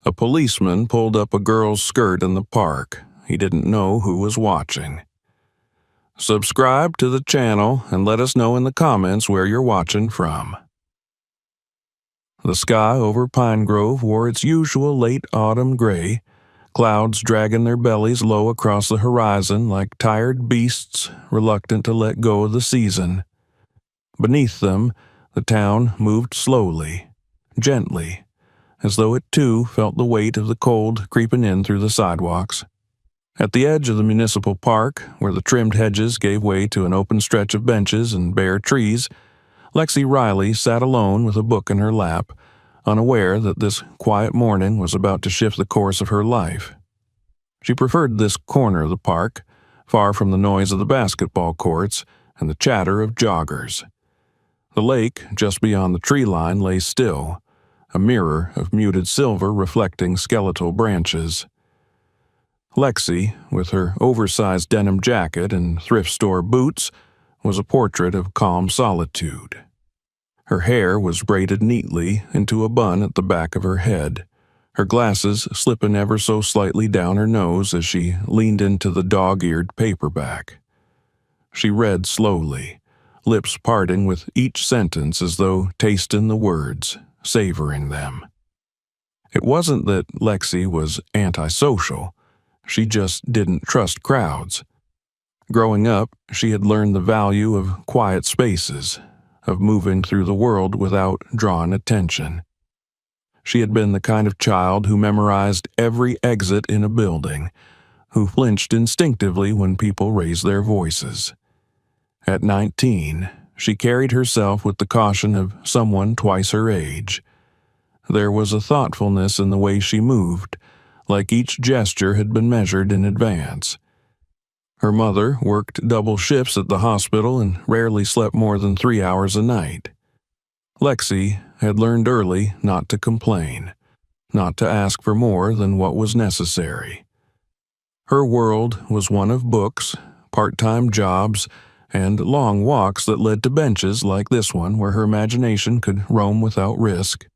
A policeman pulled up a girl's skirt in the park. He didn't know who was watching. Subscribe to the channel and let us know in the comments where you're watching from. The sky over Pine Grove wore its usual late autumn gray, clouds dragging their bellies low across the horizon like tired beasts reluctant to let go of the season. Beneath them, the town moved slowly, gently, as though it too felt the weight of the cold creeping in through the sidewalks. At the edge of the municipal park, where the trimmed hedges gave way to an open stretch of benches and bare trees, Lexi Riley sat alone with a book in her lap, unaware that this quiet morning was about to shift the course of her life. She preferred this corner of the park, far from the noise of the basketball courts and the chatter of joggers. The lake, just beyond the tree line, lay still, a mirror of muted silver reflecting skeletal branches. Lexi, with her oversized denim jacket and thrift store boots, was a portrait of calm solitude. Her hair was braided neatly into a bun at the back of her head, her glasses slipping ever so slightly down her nose as she leaned into the dog-eared paperback. She read slowly, lips parting with each sentence as though tasting the words, savoring them. It wasn't that Lexi was antisocial. She just didn't trust crowds. Growing up, she had learned the value of quiet spaces, of moving through the world without drawing attention. She had been the kind of child who memorized every exit in a building, who flinched instinctively when people raised their voices. At 19, she carried herself with the caution of someone twice her age. There was a thoughtfulness in the way she moved, like each gesture had been measured in advance. Her mother worked double shifts at the hospital and rarely slept more than 3 hours a night. Lexi had learned early not to complain, not to ask for more than what was necessary. Her world was one of books, part-time jobs, and long walks that led to benches like this one where her imagination could roam without risk.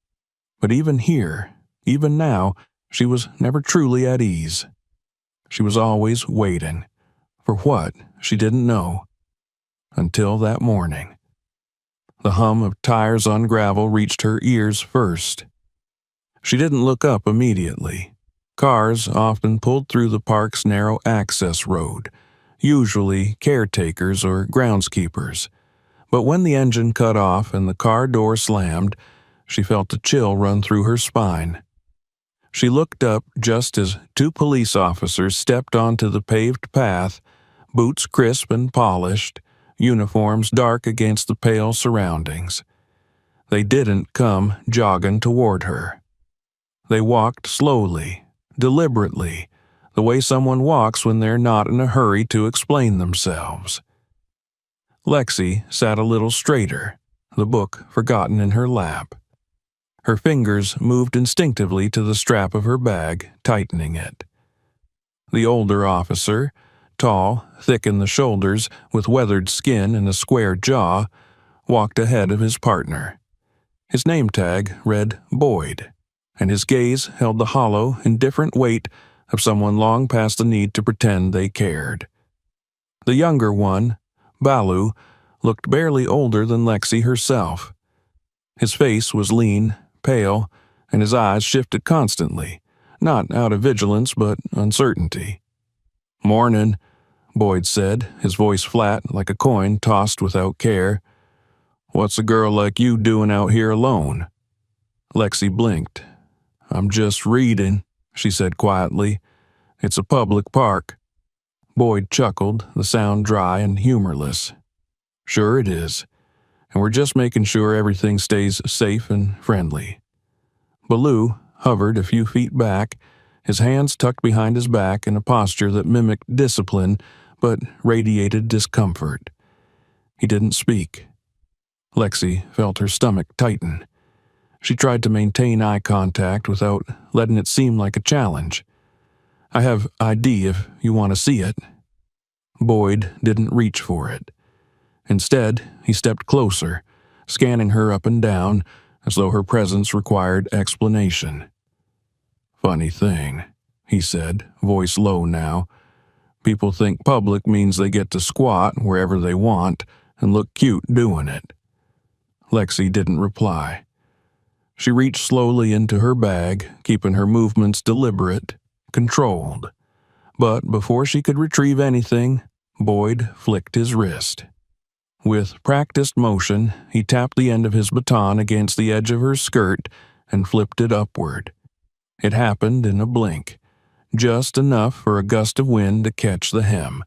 But even here, even now, she was never truly at ease. She was always waiting. For what, she didn't know. Until that morning. The hum of tires on gravel reached her ears first. She didn't look up immediately. Cars often pulled through the park's narrow access road, usually caretakers or groundskeepers. But when the engine cut off and the car door slammed, she felt a chill run through her spine. She looked up just as 2 police officers stepped onto the paved path, boots crisp and polished, uniforms dark against the pale surroundings. They didn't come jogging toward her. They walked slowly, deliberately, the way someone walks when they're not in a hurry to explain themselves. Lexi sat a little straighter, the book forgotten in her lap. Her fingers moved instinctively to the strap of her bag, tightening it. The older officer, tall, thick in the shoulders, with weathered skin and a square jaw, walked ahead of his partner. His name tag read Boyd, and his gaze held the hollow, indifferent weight of someone long past the need to pretend they cared. The younger one, Balu, looked barely older than Lexi herself. His face was lean, pale, and his eyes shifted constantly, not out of vigilance but uncertainty. "Mornin'," Boyd said, his voice flat like a coin tossed without care. "What's a girl like you doing out here alone?" Lexi blinked. "I'm just reading," she said quietly. "It's a public park." Boyd chuckled, the sound dry and humorless. "Sure it is. And we're just making sure everything stays safe and friendly." Baloo hovered a few feet back, his hands tucked behind his back in a posture that mimicked discipline but radiated discomfort. He didn't speak. Lexi felt her stomach tighten. She tried to maintain eye contact without letting it seem like a challenge. "I have ID if you want to see it." Boyd didn't reach for it. Instead, he stepped closer, scanning her up and down, as though her presence required explanation. Funny thing, he said, voice low now. People think public means they get to squat wherever they want and look cute doing it. Lexi didn't reply. She reached slowly into her bag, keeping her movements deliberate, controlled. But before she could retrieve anything, Boyd flicked his wrist. With practiced motion, he tapped the end of his baton against the edge of her skirt and flipped it upward. It happened in a blink, just enough for a gust of wind to catch the hem,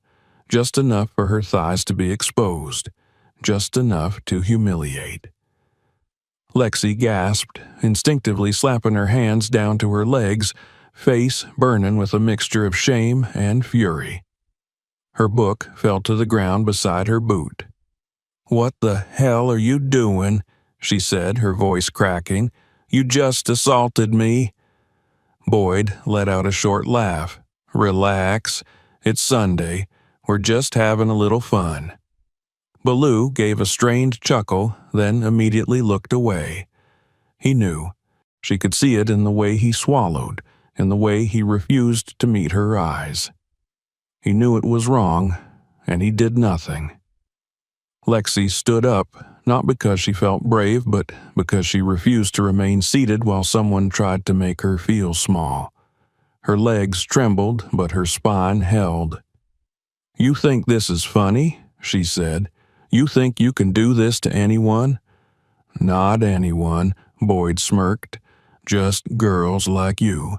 just enough for her thighs to be exposed, just enough to humiliate. Lexi gasped, instinctively slapping her hands down to her legs, face burning with a mixture of shame and fury. Her book fell to the ground beside her boot. "What the hell are you doing?" she said, her voice cracking. "You just assaulted me." Boyd let out a short laugh. "Relax. It's Sunday. We're just having a little fun." Baloo gave a strained chuckle, then immediately looked away. He knew. She could see it in the way he swallowed, in the way he refused to meet her eyes. He knew it was wrong, and he did nothing. Lexi stood up, not because she felt brave, but because she refused to remain seated while someone tried to make her feel small. Her legs trembled, but her spine held. "You think this is funny?" she said. "You think you can do this to anyone?" "Not anyone," Boyd smirked. "Just girls like you."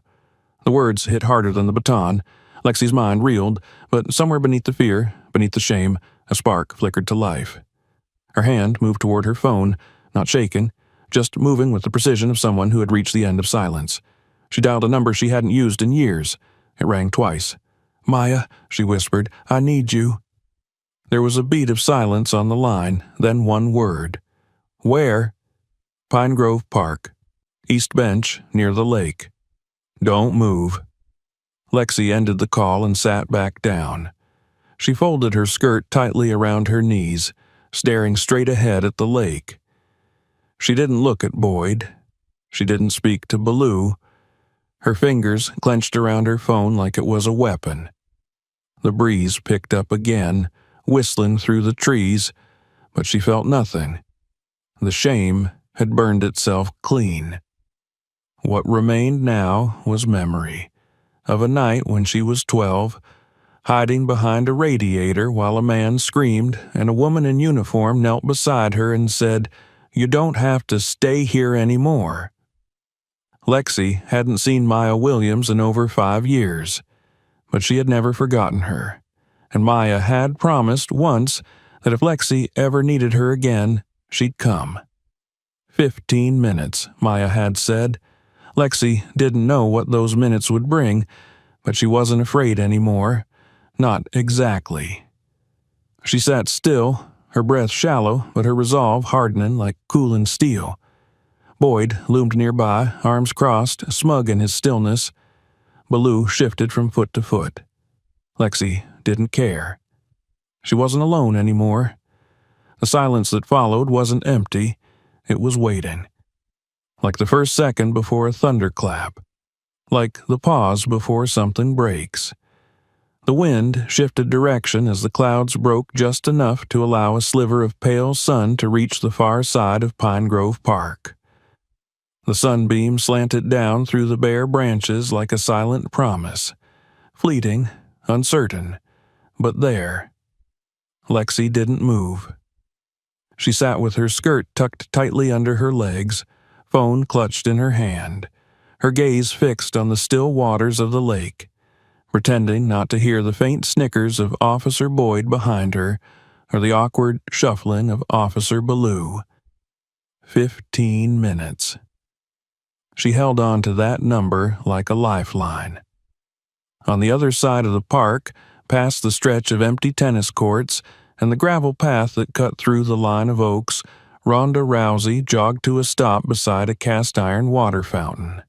The words hit harder than the baton. Lexi's mind reeled, but somewhere beneath the fear, beneath the shame, a spark flickered to life. Her hand moved toward her phone, not shaken, just moving with the precision of someone who had reached the end of silence. She dialed a number she hadn't used in years. It rang twice. "Maya," she whispered, "I need you." There was a beat of silence on the line, then one word. "Where?" "Pine Grove Park. East Bench, near the lake." "Don't move." Lexi ended the call and sat back down. She folded her skirt tightly around her knees, staring straight ahead at the lake. She didn't look at Boyd. She didn't speak to Baloo. Her fingers clenched around her phone like it was a weapon. The breeze picked up again, whistling through the trees, but she felt nothing. The shame had burned itself clean. What remained now was memory of a night when she was 12, hiding behind a radiator while a man screamed and a woman in uniform knelt beside her and said, "You don't have to stay here anymore." Lexi hadn't seen Maya Williams in over 5 years, but she had never forgotten her, and Maya had promised once that if Lexi ever needed her again, she'd come. 15 minutes, Maya had said. Lexi didn't know what those minutes would bring, but she wasn't afraid anymore. Not exactly. She sat still, her breath shallow, but her resolve hardening like cooling steel. Boyd loomed nearby, arms crossed, smug in his stillness. Baloo shifted from foot to foot. Lexi didn't care. She wasn't alone anymore. The silence that followed wasn't empty. It was waiting. Like the first second before a thunderclap. Like the pause before something breaks. The wind shifted direction as the clouds broke just enough to allow a sliver of pale sun to reach the far side of Pine Grove Park. The sunbeam slanted down through the bare branches like a silent promise. Fleeting, uncertain, but there. Lexi didn't move. She sat with her skirt tucked tightly under her legs, phone clutched in her hand, her gaze fixed on the still waters of the lake, pretending not to hear the faint snickers of Officer Boyd behind her or the awkward shuffling of Officer Baloo. 15 minutes. She held on to that number like a lifeline. On the other side of the park, past the stretch of empty tennis courts and the gravel path that cut through the line of oaks, Ronda Rousey jogged to a stop beside a cast-iron water fountain.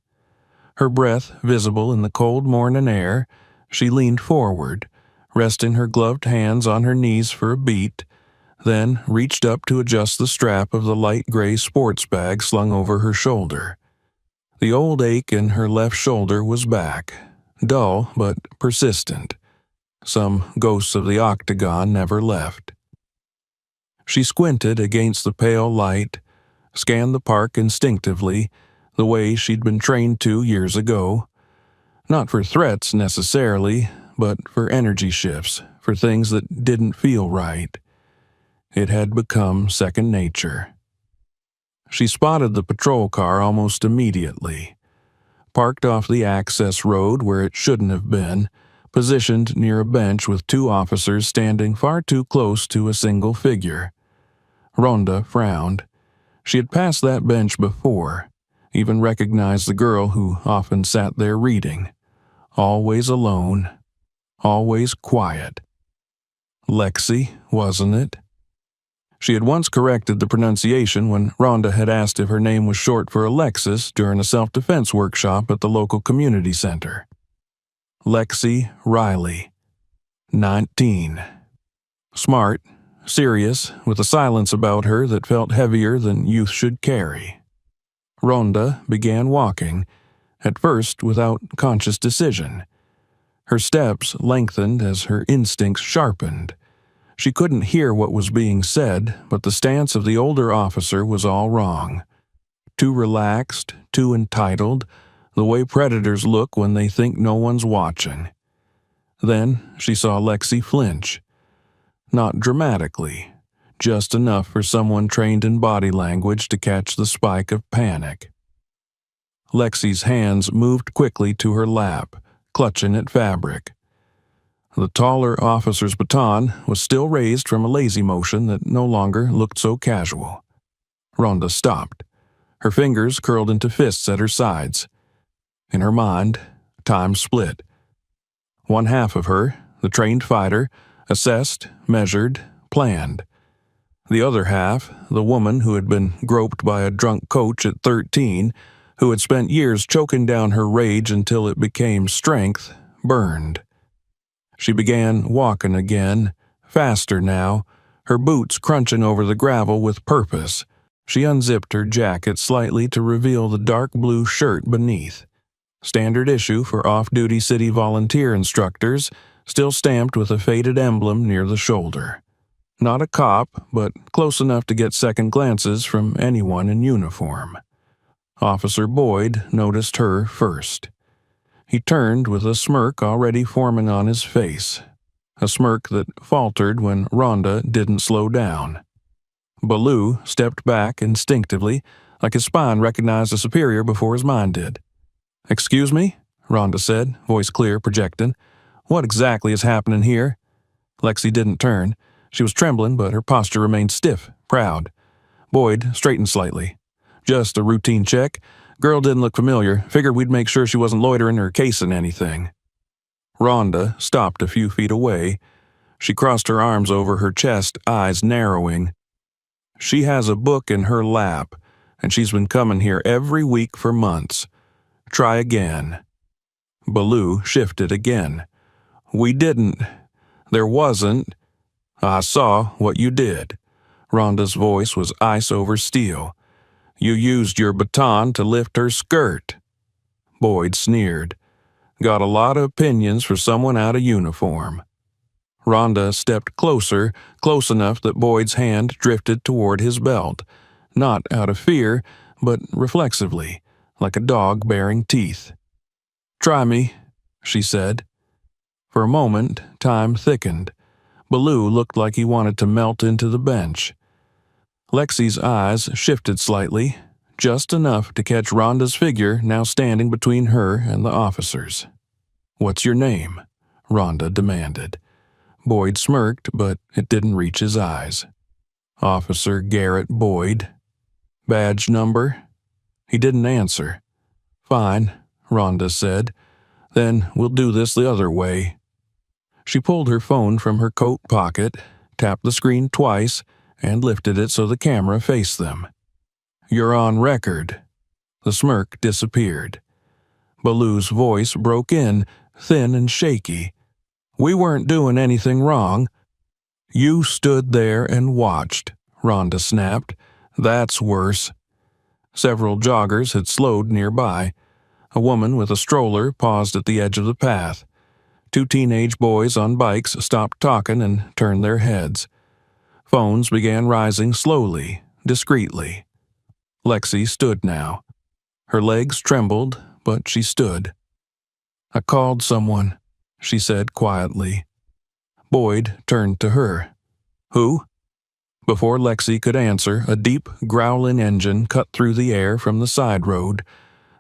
Her breath visible in the cold morning air, she leaned forward, resting her gloved hands on her knees for a beat, then reached up to adjust the strap of the light gray sports bag slung over her shoulder. The old ache in her left shoulder was back, dull but persistent. Some ghosts of the octagon never left. She squinted against the pale light, scanned the park instinctively, the way she'd been trained to years ago. Not for threats necessarily, but for energy shifts, for things that didn't feel right. It had become second nature. She spotted the patrol car almost immediately. Parked off the access road where it shouldn't have been, positioned near a bench with two officers standing far too close to a single figure. Ronda frowned. She had passed that bench before, even recognized the girl who often sat there reading. Always alone, always quiet. Lexi, wasn't it? She had once corrected the pronunciation when Ronda had asked if her name was short for Alexis during a self-defense workshop at the local community center. Lexi Riley, 19. Smart, serious, with a silence about her that felt heavier than youth should carry. Ronda began walking, at first without conscious decision. Her steps lengthened as her instincts sharpened. She couldn't hear what was being said, but the stance of the older officer was all wrong. Too relaxed, too entitled, the way predators look when they think no one's watching. Then she saw Lexi flinch. Not dramatically, just enough for someone trained in body language to catch the spike of panic. Lexi's hands moved quickly to her lap, clutching at fabric. The taller officer's baton was still raised from a lazy motion that no longer looked so casual. Ronda stopped. Her fingers curled into fists at her sides. In her mind, time split. One half of her, the trained fighter, assessed, measured, planned. The other half, the woman who had been groped by a drunk coach at 13, who had spent years choking down her rage until it became strength, burned. She began walking again, faster now, her boots crunching over the gravel with purpose. She unzipped her jacket slightly to reveal the dark blue shirt beneath. Standard issue for off-duty city volunteer instructors, still stamped with a faded emblem near the shoulder. Not a cop, but close enough to get second glances from anyone in uniform. Officer Boyd noticed her first. He turned with a smirk already forming on his face, a smirk that faltered when Ronda didn't slow down. Baloo stepped back instinctively, like his spine recognized a superior before his mind did. "Excuse me?" Ronda said, voice clear, projecting. "What exactly is happening here?" Lexi didn't turn. She was trembling, but her posture remained stiff, proud. Boyd straightened slightly. "Just a routine check. Girl didn't look familiar. Figured we'd make sure she wasn't loitering or casing anything." Ronda stopped a few feet away. She crossed her arms over her chest, eyes narrowing. "She has a book in her lap, and she's been coming here every week for months. Try again." Baloo shifted again. "We didn't. There wasn't. I saw what you did." Ronda's voice was ice over steel. "You used your baton to lift her skirt." Boyd sneered. "Got a lot of opinions for someone out of uniform." Ronda stepped closer, close enough that Boyd's hand drifted toward his belt, not out of fear, but reflexively, like a dog baring teeth. "Try me," she said. For a moment, time thickened. Baloo looked like he wanted to melt into the bench. Lexi's eyes shifted slightly, just enough to catch Ronda's figure now standing between her and the officers. "What's your name?" Ronda demanded. Boyd smirked, but it didn't reach his eyes. "Officer Garrett Boyd." "Badge number?" He didn't answer. "Fine," Ronda said. "Then we'll do this the other way." She pulled her phone from her coat pocket, tapped the screen twice, and lifted it so the camera faced them. "You're on record." The smirk disappeared. Baloo's voice broke in, thin and shaky. "We weren't doing anything wrong." "You stood there and watched," Ronda snapped. "That's worse." Several joggers had slowed nearby. A woman with a stroller paused at the edge of the path. Two teenage boys on bikes stopped talking and turned their heads. Phones began rising slowly, discreetly. Lexi stood now. Her legs trembled, but she stood. "I called someone," she said quietly. Boyd turned to her. "Who?" Before Lexi could answer, a deep, growling engine cut through the air from the side road,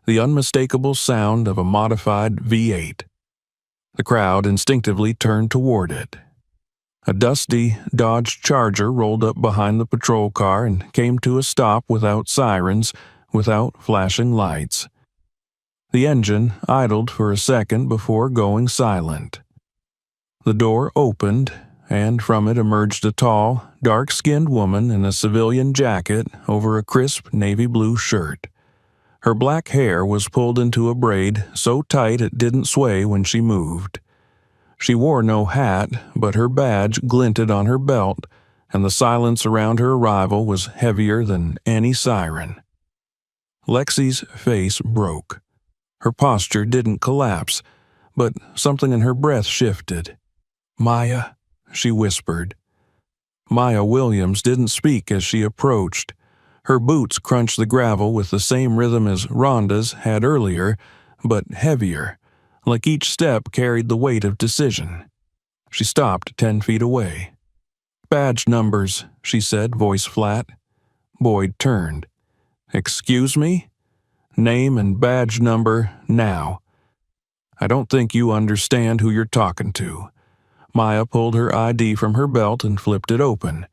the unmistakable sound of a modified V8. The crowd instinctively turned toward it. A dusty Dodge Charger rolled up behind the patrol car and came to a stop without sirens, without flashing lights. The engine idled for a second before going silent. The door opened, and from it emerged a tall, dark-skinned woman in a civilian jacket over a crisp navy blue shirt. Her black hair was pulled into a braid so tight it didn't sway when she moved. She wore no hat, but her badge glinted on her belt, and the silence around her arrival was heavier than any siren. Lexi's face broke. Her posture didn't collapse, but something in her breath shifted. "Maya," she whispered. Maya Williams didn't speak as she approached. Her boots crunched the gravel with the same rhythm as Ronda's had earlier, but heavier, like each step carried the weight of decision. She stopped 10 feet away. "Badge numbers," she said, voice flat. Boyd turned. "Excuse me? Name and badge number now." "I don't think you understand who you're talking to." Maya pulled her ID from her belt and flipped it open.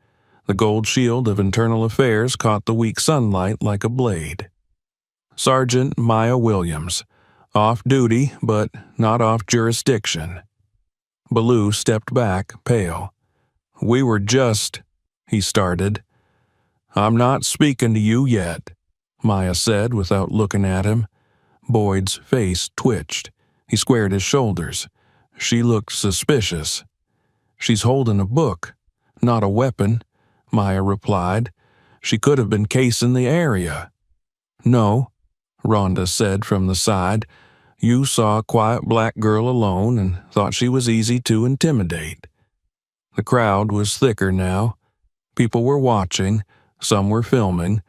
The gold shield of internal affairs caught the weak sunlight like a blade. "Sergeant Maya Williams. Off duty, but not off jurisdiction." Ballou stepped back, pale. "We were just—" he started. "I'm not speaking to you yet," Maya said without looking at him. Boyd's face twitched. He squared his shoulders. She looked suspicious. "She's holding a book, not a weapon," Maya replied. "She could have been casing the area." "No," Ronda said from the side. "You saw a quiet black girl alone and thought she was easy to intimidate." The crowd was thicker now. People were watching, some were filming,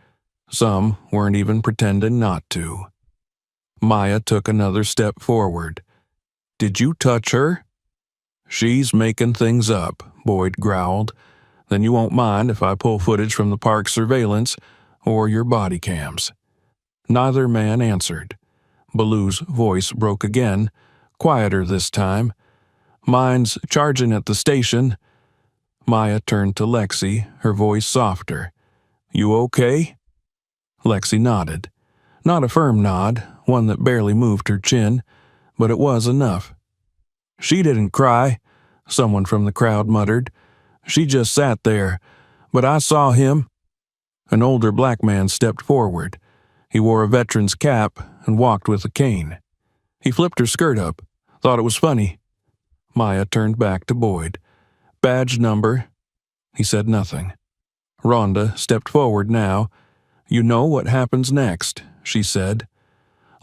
some weren't even pretending not to. Maya took another step forward. "Did you touch her?" "She's making things up," Boyd growled. "Then you won't mind if I pull footage from the park surveillance or your body cams." Neither man answered. Ballou's voice broke again, quieter this time. "Mine's charging at the station." Maya turned to Lexi, her voice softer. "You okay?" Lexi nodded. Not a firm nod, one that barely moved her chin, but it was enough. "She didn't cry," someone from the crowd muttered. "She just sat there. But I saw him." An older black man stepped forward. He wore a veteran's cap and walked with a cane. He flipped her skirt up, thought it was funny. Maya turned back to Boyd. "Badge number." He said nothing. Ronda stepped forward now. "You know what happens next," she said.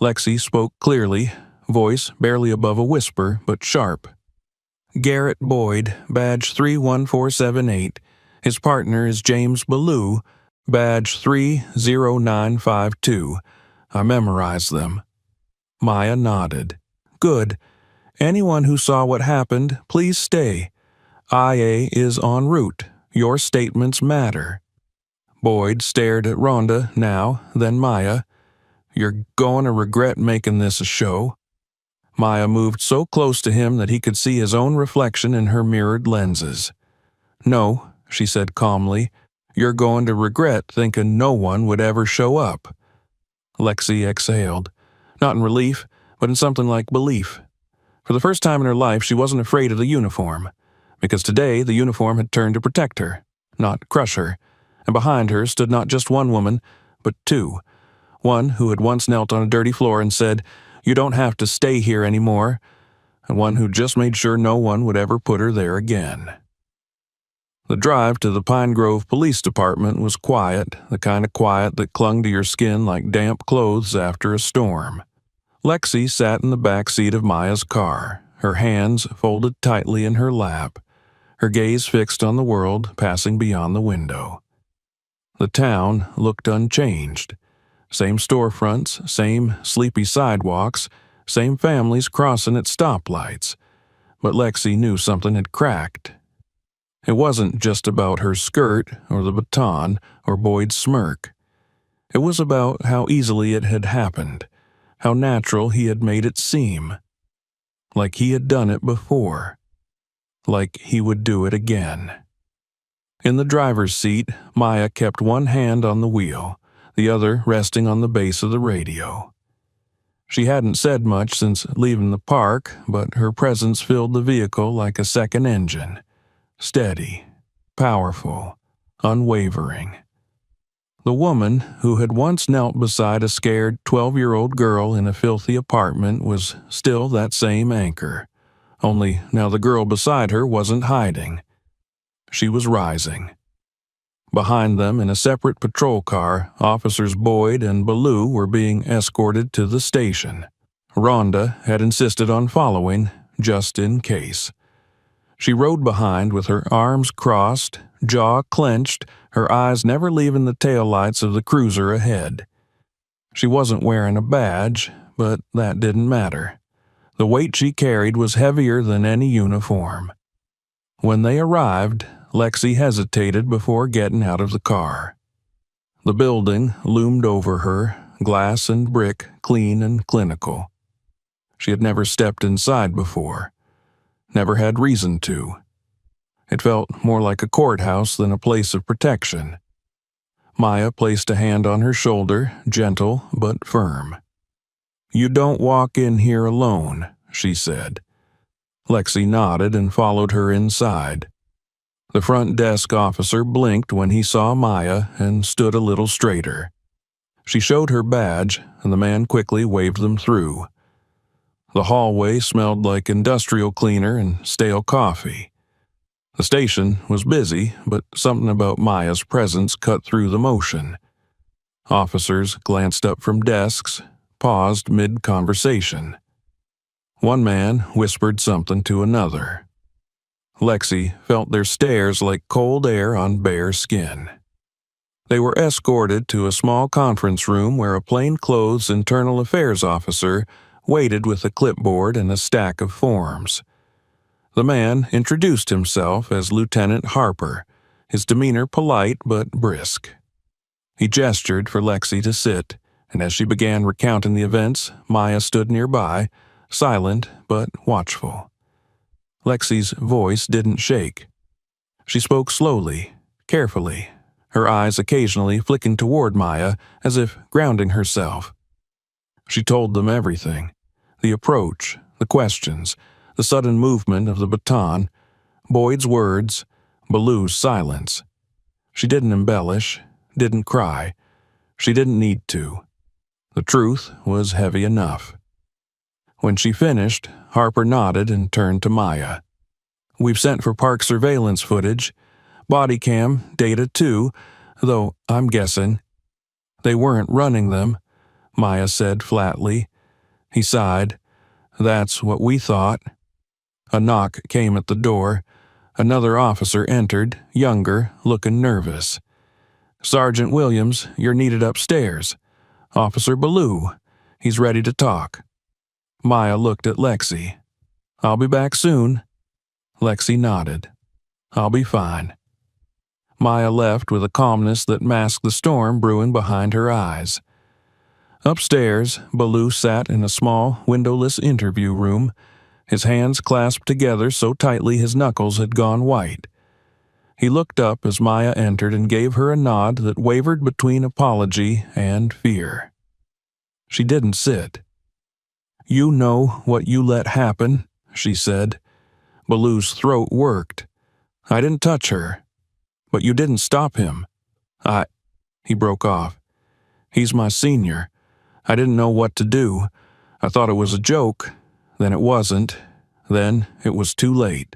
Lexi spoke clearly, voice barely above a whisper, but sharp. "Garrett Boyd, badge 31478. His partner is James Ballou, badge 30952. I memorized them." Maya nodded. "Good. Anyone who saw what happened, please stay. IA is en route. Your statements matter." Boyd stared at Ronda now, then Maya. "You're going to regret making this a show." Maya moved so close to him that he could see his own reflection in her mirrored lenses. "No," she said calmly. "You're going to regret thinking no one would ever show up." Lexi exhaled, not in relief, but in something like belief. For the first time in her life, she wasn't afraid of the uniform, because today the uniform had turned to protect her, not crush her, and behind her stood not just one woman, but two. One who had once knelt on a dirty floor and said, "You don't have to stay here anymore," and one who just made sure no one would ever put her there again. The drive to the Pine Grove Police Department was quiet, the kind of quiet that clung to your skin like damp clothes after a storm. Lexi sat in the back seat of Maya's car, her hands folded tightly in her lap, her gaze fixed on the world passing beyond the window. The town looked unchanged. Same storefronts, same sleepy sidewalks, same families crossing at stoplights. But Lexi knew something had cracked. It wasn't just about her skirt or the baton or Boyd's smirk. It was about how easily it had happened, how natural he had made it seem. Like he had done it before. Like he would do it again. In the driver's seat, Maya kept one hand on the wheel, the other resting on the base of the radio. She hadn't said much since leaving the park, but her presence filled the vehicle like a second engine. Steady, powerful, unwavering. The woman who had once knelt beside a scared 12-year-old girl in a filthy apartment was still that same anchor, only now the girl beside her wasn't hiding. She was rising. Behind them, in a separate patrol car, Officers Boyd and Ballou were being escorted to the station. Ronda had insisted on following, just in case. She rode behind with her arms crossed, jaw clenched, her eyes never leaving the taillights of the cruiser ahead. She wasn't wearing a badge, but that didn't matter. The weight she carried was heavier than any uniform. When they arrived, Lexi hesitated before getting out of the car. The building loomed over her, glass and brick, clean and clinical. She had never stepped inside before. Never had reason to. It felt more like a courthouse than a place of protection. Maya placed a hand on her shoulder, gentle but firm. "You don't walk in here alone," she said. Lexi nodded and followed her inside. The front desk officer blinked when he saw Maya and stood a little straighter. She showed her badge, and the man quickly waved them through. The hallway smelled like industrial cleaner and stale coffee. The station was busy, but something about Maya's presence cut through the motion. Officers glanced up from desks, paused mid-conversation. One man whispered something to another. Lexi felt their stares like cold air on bare skin. They were escorted to a small conference room where a plainclothes internal affairs officer waited with a clipboard and a stack of forms. The man introduced himself as Lieutenant Harper, his demeanor polite but brisk. He gestured for Lexi to sit, and as she began recounting the events, Maya stood nearby, silent but watchful. Lexi's voice didn't shake. She spoke slowly, carefully, her eyes occasionally flicking toward Maya as if grounding herself. She told them everything. The approach, the questions, the sudden movement of the baton, Boyd's words, Ballou's silence. She didn't embellish, didn't cry. She didn't need to. The truth was heavy enough. When she finished, Harper nodded and turned to Maya. "We've sent for park surveillance footage. Body cam, data too, though I'm guessing." "They weren't running them," Maya said flatly. He sighed. "That's what we thought." A knock came at the door. Another officer entered, younger, looking nervous. "Sergeant Williams, you're needed upstairs. Officer Ballou. He's ready to talk." Maya looked at Lexi. "I'll be back soon." Lexi nodded. "I'll be fine." Maya left with a calmness that masked the storm brewing behind her eyes. Upstairs, Ballou sat in a small, windowless interview room, his hands clasped together so tightly his knuckles had gone white. He looked up as Maya entered and gave her a nod that wavered between apology and fear. She didn't sit. "You know what you let happen," she said. Ballou's throat worked. "I didn't touch her. But you didn't stop him." He broke off. "He's my senior. I didn't know what to do. I thought it was a joke. Then it wasn't. Then it was too late."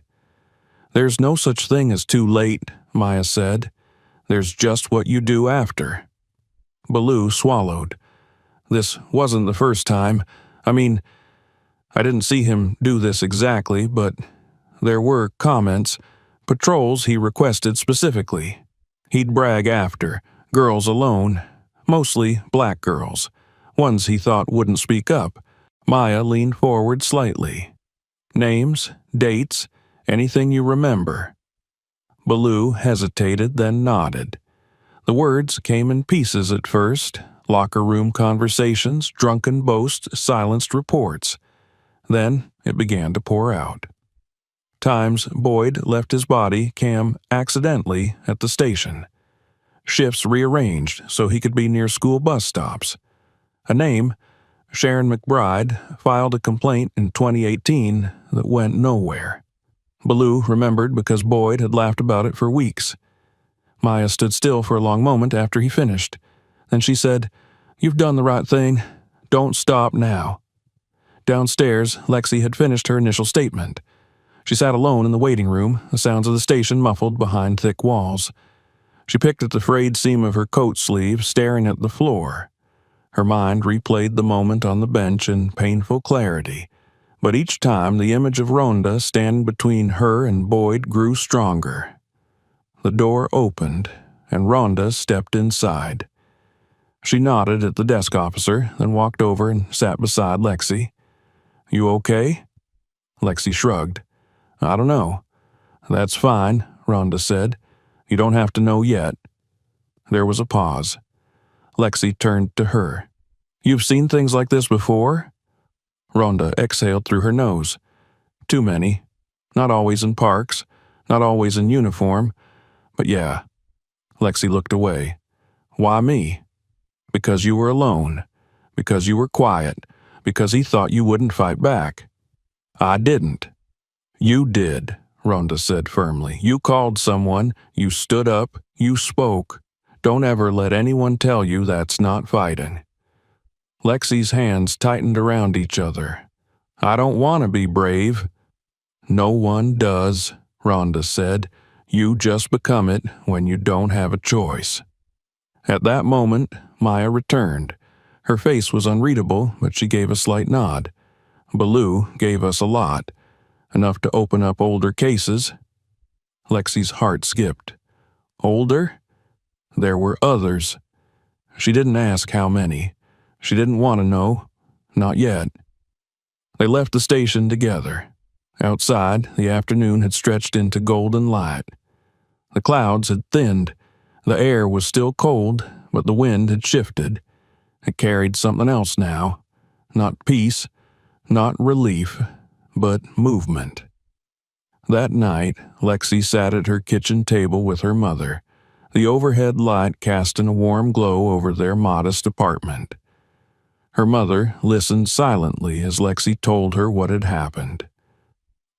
"There's no such thing as too late," Maya said. "There's just what you do after." Baloo swallowed. This wasn't the first time. I mean, I didn't see him do this exactly, but there were comments, patrols he requested specifically. He'd brag after, girls alone, mostly black girls, ones he thought wouldn't speak up. Maya leaned forward slightly. "Names, dates, anything you remember." Baloo hesitated, then nodded. The words came in pieces at first, locker room conversations, drunken boasts, silenced reports. Then it began to pour out. Times Boyd left his body cam accidentally at the station. Shifts rearranged so he could be near school bus stops. A name, Sharon McBride, filed a complaint in 2018 that went nowhere. Baloo remembered because Boyd had laughed about it for weeks. Maya stood still for a long moment after he finished. Then she said, "You've done the right thing. Don't stop now." Downstairs, Lexi had finished her initial statement. She sat alone in the waiting room, the sounds of the station muffled behind thick walls. She picked at the frayed seam of her coat sleeve, staring at the floor. Her mind replayed the moment on the bench in painful clarity, but each time the image of Ronda standing between her and Boyd grew stronger. The door opened, and Ronda stepped inside. She nodded at the desk officer, then walked over and sat beside Lexi. "You okay?" Lexi shrugged. "I don't know." "That's fine," Ronda said. "You don't have to know yet." There was a pause. Lexi turned to her. "You've seen things like this before?" Ronda exhaled through her nose. "Too many. Not always in parks, not always in uniform, but yeah." Lexi looked away. "Why me?" "Because you were alone. Because you were quiet. Because he thought you wouldn't fight back." "I didn't." "You did," Ronda said firmly. "You called someone, you stood up, you spoke. Don't ever let anyone tell you that's not fighting." Lexi's hands tightened around each other. "I don't want to be brave." "No one does," Ronda said. "You just become it when you don't have a choice." At that moment, Maya returned. Her face was unreadable, but she gave a slight nod. "Baloo gave us a lot. Enough to open up older cases." Lexi's heart skipped. "Older?" "There were others." She didn't ask how many. She didn't want to know. Not yet. They left the station together. Outside, the afternoon had stretched into golden light. The clouds had thinned. The air was still cold, but the wind had shifted. It carried something else now. Not peace, not relief, but movement. That night, Lexi sat at her kitchen table with her mother, the overhead light casting a warm glow over their modest apartment. Her mother listened silently as Lexi told her what had happened.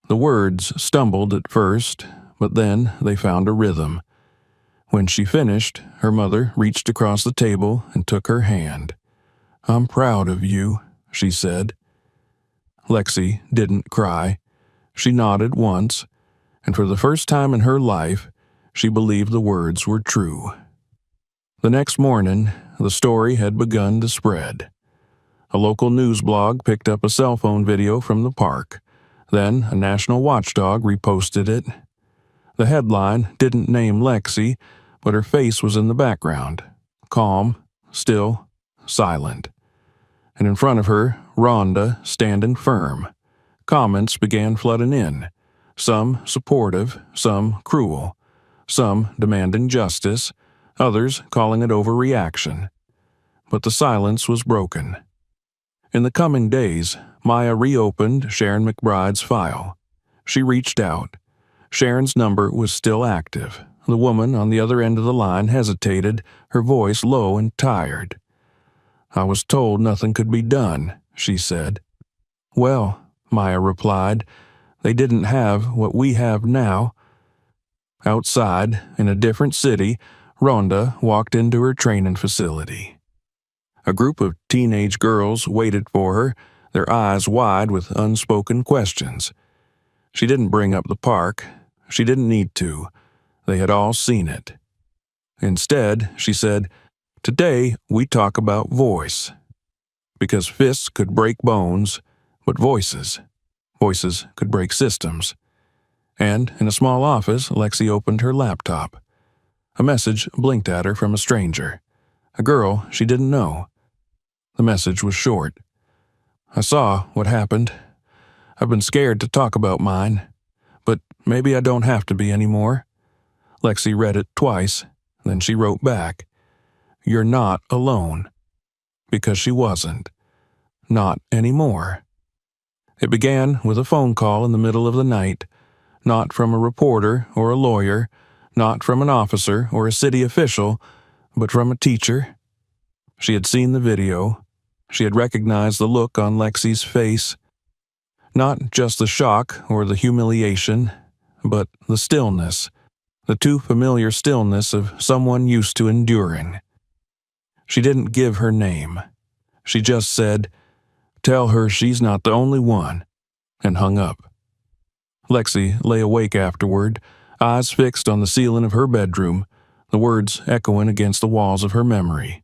The words stumbled at first, but then they found a rhythm. When she finished, her mother reached across the table and took her hand. "I'm proud of you," she said. Lexi didn't cry. She nodded once, and for the first time in her life, she believed the words were true. The next morning, the story had begun to spread. A local news blog picked up a cell phone video from the park. Then a national watchdog reposted it. The headline didn't name Lexi, but her face was in the background, calm, still, silent. And in front of her, Ronda standing firm. Comments began flooding in, some supportive, some cruel, some demanding justice, others calling it overreaction. But the silence was broken. In the coming days, Maya reopened Sharon McBride's file. She reached out. Sharon's number was still active. The woman on the other end of the line hesitated, her voice low and tired. "I was told nothing could be done," she said. "Well," Maya replied, "they didn't have what we have now." Outside, in a different city, Ronda walked into her training facility. A group of teenage girls waited for her, their eyes wide with unspoken questions. She didn't bring up the park. She didn't need to. They had all seen it. Instead, she said, "Today we talk about voice. Because fists could break bones, but voices could break systems." And in a small office, Lexi opened her laptop. A message blinked at her from a stranger, a girl she didn't know. The message was short. "I saw what happened. I've been scared to talk about mine, but maybe I don't have to be anymore." Lexi read it twice, then she wrote back, "You're not alone." Because she wasn't. Not anymore. It began with a phone call in the middle of the night, not from a reporter or a lawyer, not from an officer or a city official, but from a teacher. She had seen the video. She had recognized the look on Lexi's face. Not just the shock or the humiliation, but the stillness, the too familiar stillness of someone used to enduring. She didn't give her name. She just said, "Tell her she's not the only one," and hung up. Lexi lay awake afterward, eyes fixed on the ceiling of her bedroom, the words echoing against the walls of her memory.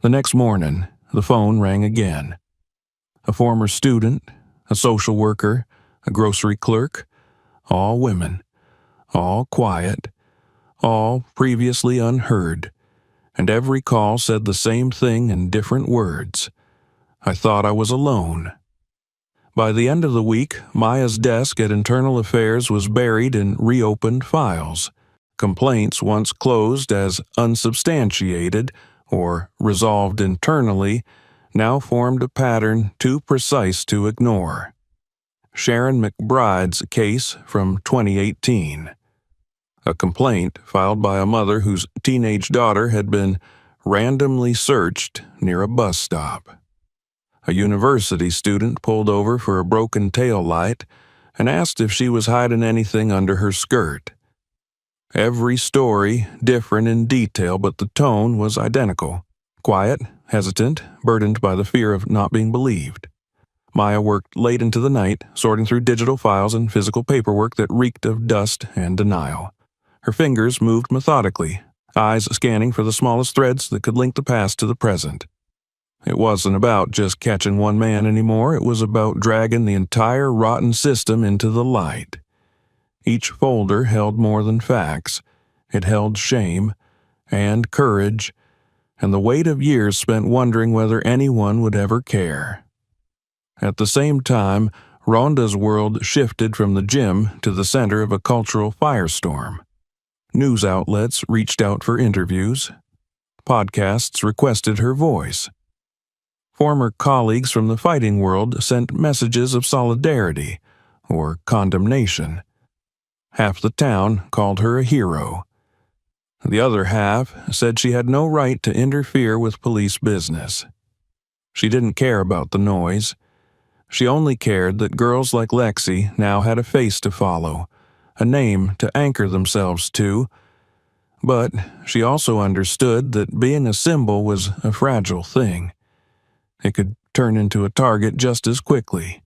The next morning, the phone rang again. A former student, a social worker, a grocery clerk, all women, all quiet, all previously unheard, and every call said the same thing in different words. "I thought I was alone." By the end of the week, Maya's desk at Internal Affairs was buried in reopened files. Complaints once closed as unsubstantiated or resolved internally now formed a pattern too precise to ignore. Sharon McBride's case from 2018. A complaint filed by a mother whose teenage daughter had been randomly searched near a bus stop. A university student pulled over for a broken tail light and asked if she was hiding anything under her skirt. Every story different in detail, but the tone was identical. Quiet, hesitant, burdened by the fear of not being believed. Maya worked late into the night, sorting through digital files and physical paperwork that reeked of dust and denial. Her fingers moved methodically, eyes scanning for the smallest threads that could link the past to the present. It wasn't about just catching one man anymore, it was about dragging the entire rotten system into the light. Each folder held more than facts. It held shame and courage and the weight of years spent wondering whether anyone would ever care. At the same time, Ronda's world shifted from the gym to the center of a cultural firestorm. News outlets reached out for interviews. Podcasts requested her voice. Former colleagues from the fighting world sent messages of solidarity or condemnation. Half the town called her a hero. The other half said she had no right to interfere with police business. She didn't care about the noise. She only cared that girls like Lexi now had a face to follow, a name to anchor themselves to. But she also understood that being a symbol was a fragile thing. It could turn into a target just as quickly.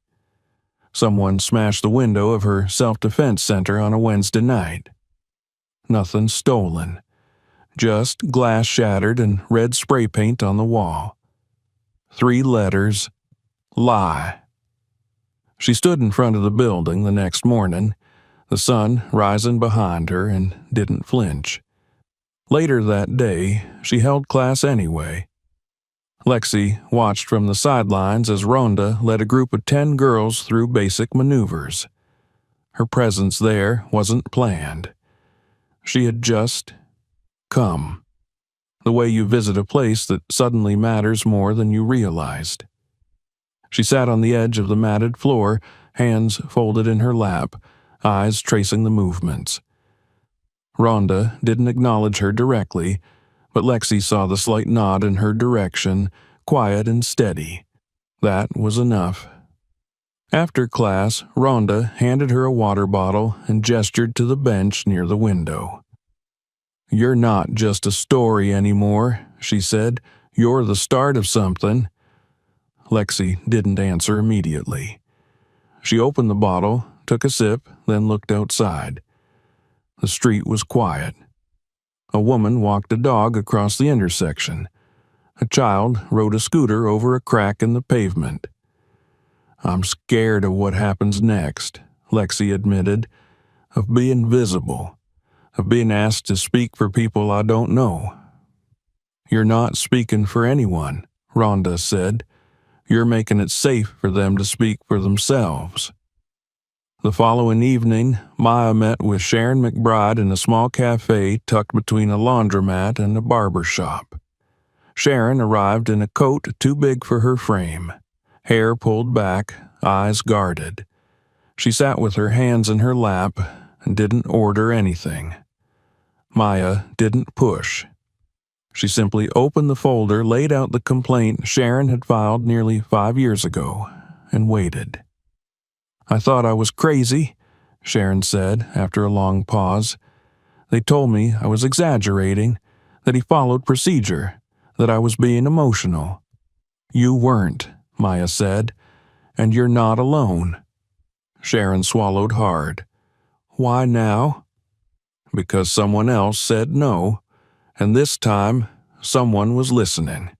Someone smashed the window of her self-defense center on a Wednesday night. Nothing stolen. Just glass shattered and red spray paint on the wall. 3 letters, lie. She stood in front of the building the next morning, the sun rising behind her, and didn't flinch. Later that day, she held class anyway. Lexi watched from the sidelines as Ronda led a group of 10 girls through basic maneuvers. Her presence there wasn't planned. She had just come. The way you visit a place that suddenly matters more than you realized. She sat on the edge of the matted floor, hands folded in her lap, eyes tracing the movements. Ronda didn't acknowledge her directly, but Lexi saw the slight nod in her direction, quiet and steady. That was enough. After class, Ronda handed her a water bottle and gestured to the bench near the window. "You're not just a story anymore," she said. "You're the start of something." Lexi didn't answer immediately. She opened the bottle, took a sip, then looked outside. The street was quiet. A woman walked a dog across the intersection. A child rode a scooter over a crack in the pavement. "I'm scared of what happens next," Lexi admitted, "of being visible, of being asked to speak for people I don't know." "You're not speaking for anyone," Ronda said. "You're making it safe for them to speak for themselves." The following evening, Maya met with Sharon McBride in a small cafe tucked between a laundromat and a barber shop. Sharon arrived in a coat too big for her frame, hair pulled back, eyes guarded. She sat with her hands in her lap and didn't order anything. Maya didn't push. She simply opened the folder, laid out the complaint Sharon had filed nearly 5 years ago, and waited. "I thought I was crazy," Sharon said after a long pause. "They told me I was exaggerating, that he followed procedure, that I was being emotional." "You weren't," Maya said, "and you're not alone." Sharon swallowed hard. "Why now?" "Because someone else said no, and this time someone was listening."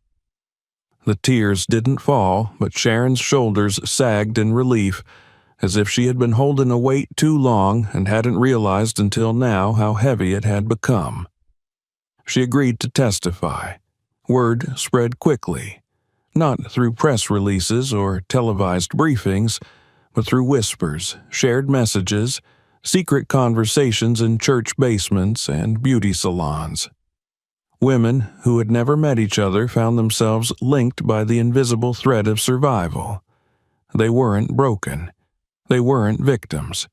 The tears didn't fall, but Sharon's shoulders sagged in relief, as if she had been holding a weight too long and hadn't realized until now how heavy it had become. She agreed to testify. Word spread quickly, not through press releases or televised briefings, but through whispers, shared messages, secret conversations in church basements and beauty salons. Women who had never met each other found themselves linked by the invisible thread of survival. They weren't broken. They weren't victims.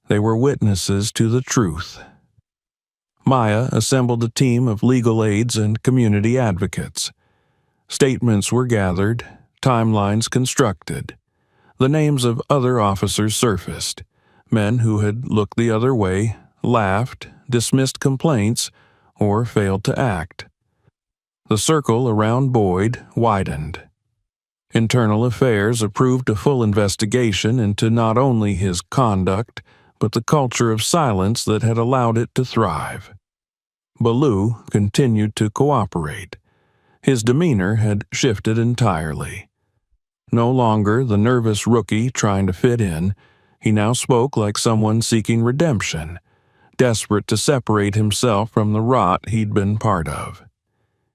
They were witnesses to the truth. Maya assembled a team of legal aides and community advocates. Statements were gathered, timelines constructed. The names of other officers surfaced, men who had looked the other way, laughed, dismissed complaints, or failed to act. The circle around Boyd widened. Internal Affairs approved a full investigation into not only his conduct, but the culture of silence that had allowed it to thrive. Baloo continued to cooperate. His demeanor had shifted entirely. No longer the nervous rookie trying to fit in, he now spoke like someone seeking redemption, desperate to separate himself from the rot he'd been part of.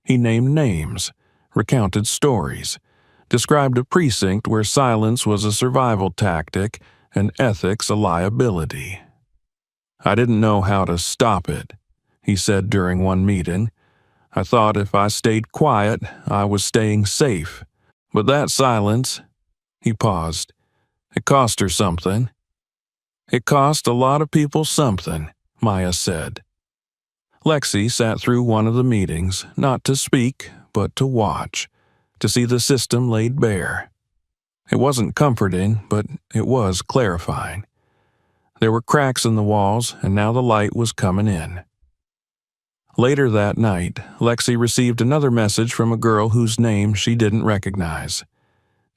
He named names, recounted stories, described a precinct where silence was a survival tactic and ethics a liability. "I didn't know how to stop it," he said during one meeting. "I thought if I stayed quiet, I was staying safe. But that silence—" He paused. "It cost her something." "It cost a lot of people something," Maya said. Lexi sat through one of the meetings, not to speak, but to watch, to see the system laid bare. It wasn't comforting, but it was clarifying. There were cracks in the walls, and now the light was coming in. Later that night, Lexi received another message from a girl whose name she didn't recognize.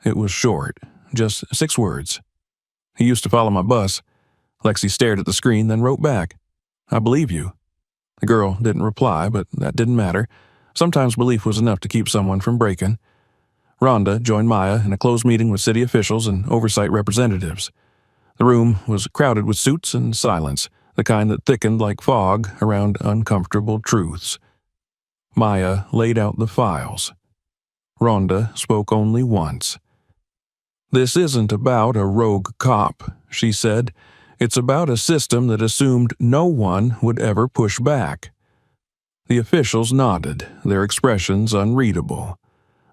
It was short, just 6 words. "He used to follow my bus." Lexi stared at the screen, then wrote back, "I believe you." The girl didn't reply, but that didn't matter. Sometimes belief was enough to keep someone from breaking. Ronda joined Maya in a closed meeting with city officials and oversight representatives. The room was crowded with suits and silence, the kind that thickened like fog around uncomfortable truths. Maya laid out the files. Ronda spoke only once. "This isn't about a rogue cop," she said. "It's about a system that assumed no one would ever push back." The officials nodded, their expressions unreadable.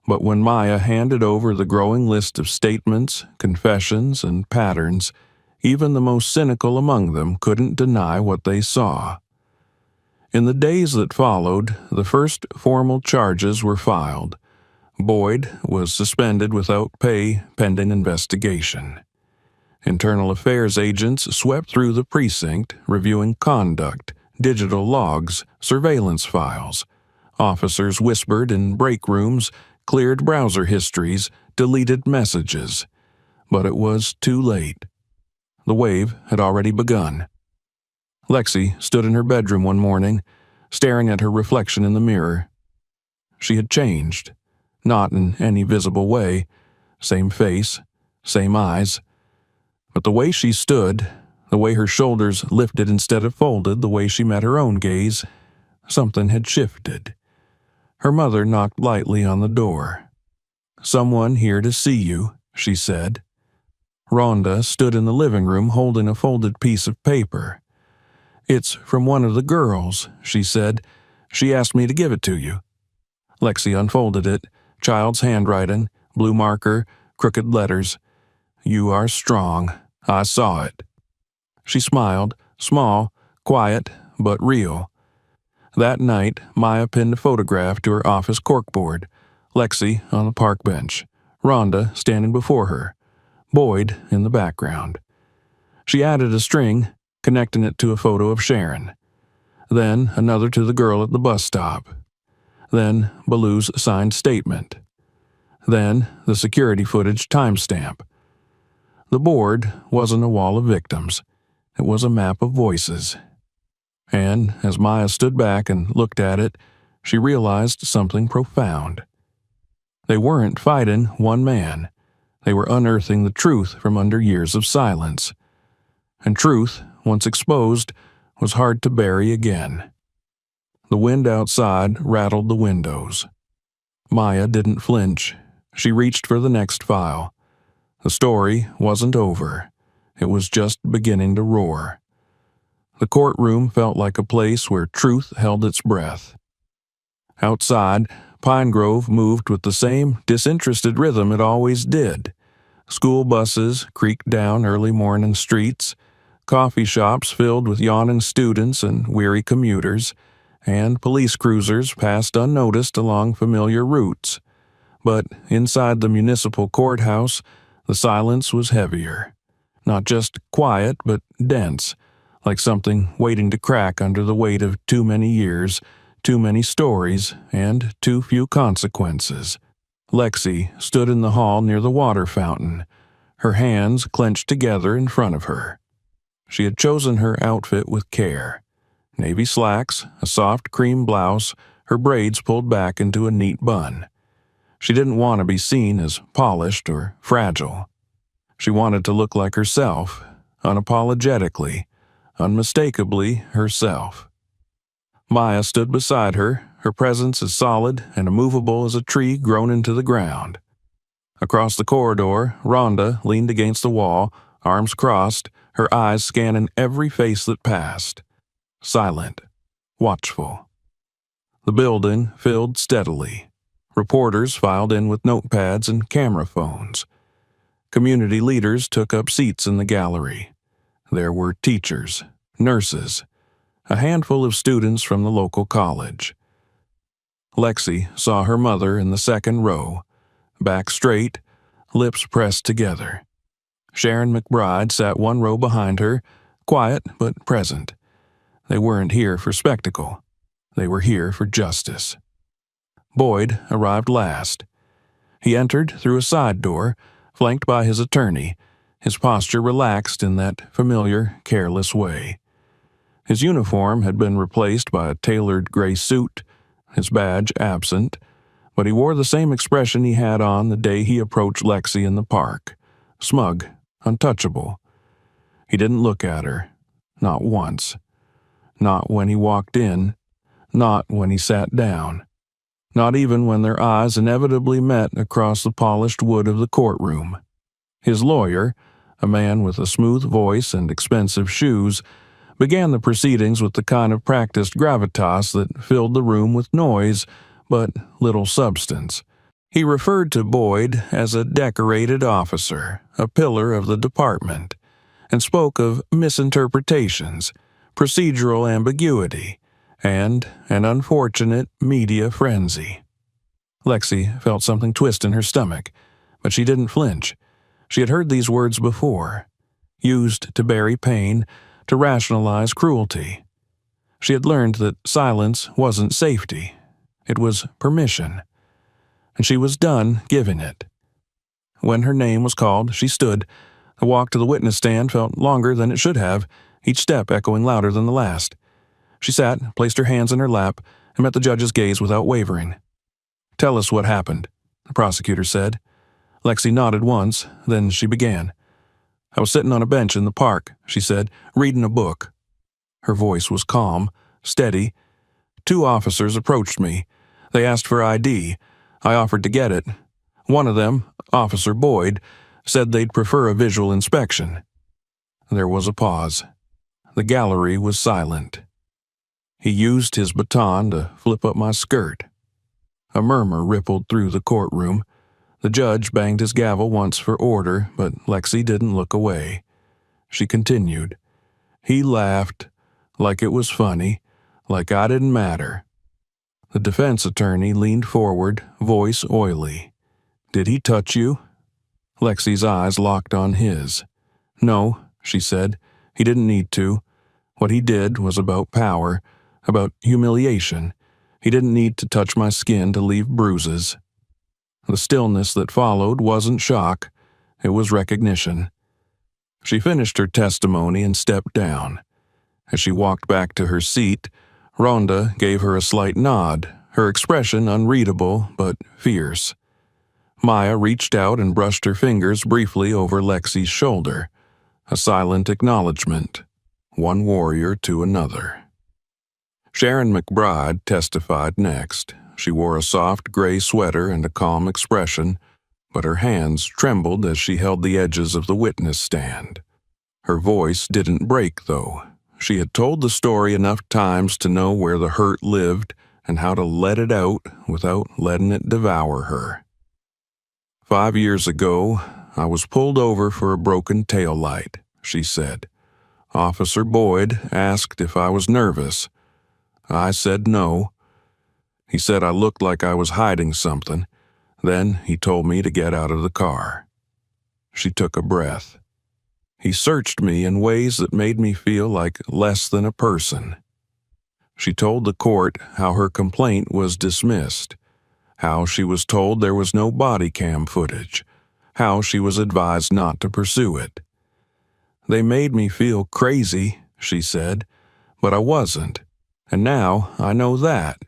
But when Maya handed over the growing list of statements, confessions, and patterns, even the most cynical among them couldn't deny what they saw. In the days that followed, the first formal charges were filed. Boyd was suspended without pay pending investigation. Internal Affairs agents swept through the precinct, reviewing conduct, digital logs, surveillance files. Officers whispered in break rooms, cleared browser histories, deleted messages. But it was too late. The wave had already begun. Lexi stood in her bedroom one morning, staring at her reflection in the mirror. She had changed, not in any visible way, same face, same eyes, but the way she stood, the way her shoulders lifted instead of folded, the way she met her own gaze, something had shifted. Her mother knocked lightly on the door. "Someone here to see you," she said. Ronda stood in the living room holding a folded piece of paper. "It's from one of the girls," she said. "She asked me to give it to you." Lexi unfolded it, child's handwriting, blue marker, crooked letters. "You are strong. I saw it." She smiled, small, quiet, but real. That night, Maya pinned a photograph to her office corkboard, Lexi on the park bench, Ronda standing before her, Boyd in the background. She added a string, connecting it to a photo of Sharon. Then another to the girl at the bus stop. Then Baloo's signed statement. Then the security footage timestamp. The board wasn't a wall of victims. It was a map of voices. And as Maya stood back and looked at it, she realized something profound. They weren't fighting one man. They were unearthing the truth from under years of silence. And truth, once exposed, was hard to bury again. The wind outside rattled the windows. Maya didn't flinch. She reached for the next file. The story wasn't over. It was just beginning to roar. The courtroom felt like a place where truth held its breath. Outside, Pine Grove moved with the same disinterested rhythm it always did. School buses creaked down early morning streets, coffee shops filled with yawning students and weary commuters, and police cruisers passed unnoticed along familiar routes. But inside the municipal courthouse, the silence was heavier. Not just quiet, but dense, like something waiting to crack under the weight of too many years, too many stories, and too few consequences. Lexi stood in the hall near the water fountain, her hands clenched together in front of her. She had chosen her outfit with care. Navy slacks, a soft cream blouse, her braids pulled back into a neat bun. She didn't want to be seen as polished or fragile. She wanted to look like herself, unapologetically, unmistakably herself. Maya stood beside her, her presence as solid and immovable as a tree grown into the ground. Across the corridor, Ronda leaned against the wall, arms crossed, her eyes scanning every face that passed. Silent, watchful. The building filled steadily. Reporters filed in with notepads and camera phones. Community leaders took up seats in the gallery. There were teachers, nurses, a handful of students from the local college. Lexi saw her mother in the second row, back straight, lips pressed together. Sharon McBride sat one row behind her, quiet but present. They weren't here for spectacle. They were here for justice. Boyd arrived last. He entered through a side door, flanked by his attorney, his posture relaxed in that familiar, careless way. His uniform had been replaced by a tailored gray suit, his badge absent, but he wore the same expression he had on the day he approached Lexi in the park, smug, untouchable. He didn't look at her, not once. Not when he walked in, not when he sat down. Not even when their eyes inevitably met across the polished wood of the courtroom. His lawyer, a man with a smooth voice and expensive shoes, began the proceedings with the kind of practiced gravitas that filled the room with noise, but little substance. He referred to Boyd as a decorated officer, a pillar of the department, and spoke of misinterpretations, procedural ambiguity, and an unfortunate media frenzy. Lexi felt something twist in her stomach, but she didn't flinch. She had heard these words before, used to bury pain, to rationalize cruelty. She had learned that silence wasn't safety. It was permission. And she was done giving it. When her name was called, she stood. The walk to the witness stand felt longer than it should have. each step echoing louder than the last. She sat, placed her hands in her lap, and met the judge's gaze without wavering. "Tell us what happened," the prosecutor said. Lexi nodded once, then she began. "I was sitting on a bench in the park," she said, "reading a book." Her voice was calm, steady. "Two officers approached me. They asked for ID. I offered to get it. One of them, Officer Boyd, said they'd prefer a visual inspection." There was a pause. The gallery was silent. "He used his baton to flip up my skirt." A murmur rippled through the courtroom. The judge banged his gavel once for order, but Lexi didn't look away. She continued. "He laughed, like it was funny, like I didn't matter." The defense attorney leaned forward, voice oily. "Did he touch you?" Lexi's eyes locked on his. "No," she said. "He didn't need to. What he did was about power, about humiliation. He didn't need to touch my skin to leave bruises." The stillness that followed wasn't shock. It was recognition. She finished her testimony and stepped down. As she walked back to her seat, Ronda gave her a slight nod, her expression unreadable but fierce. Maya reached out and brushed her fingers briefly over Lexi's shoulder. A silent acknowledgement. One warrior to another. Sharon McBride testified next. She wore a soft gray sweater and a calm expression, but her hands trembled as she held the edges of the witness stand. Her voice didn't break, though. She had told the story enough times to know where the hurt lived and how to let it out without letting it devour her. 5 years ago, I was pulled over for a broken taillight, she said. Officer Boyd asked if I was nervous. I said no. He said I looked like I was hiding something. Then he told me to get out of the car. She took a breath. He searched me in ways that made me feel like less than a person. She told the court how her complaint was dismissed, how she was told there was no body cam footage, how she was advised not to pursue it. They made me feel crazy, she said, but I wasn't, and now I know that.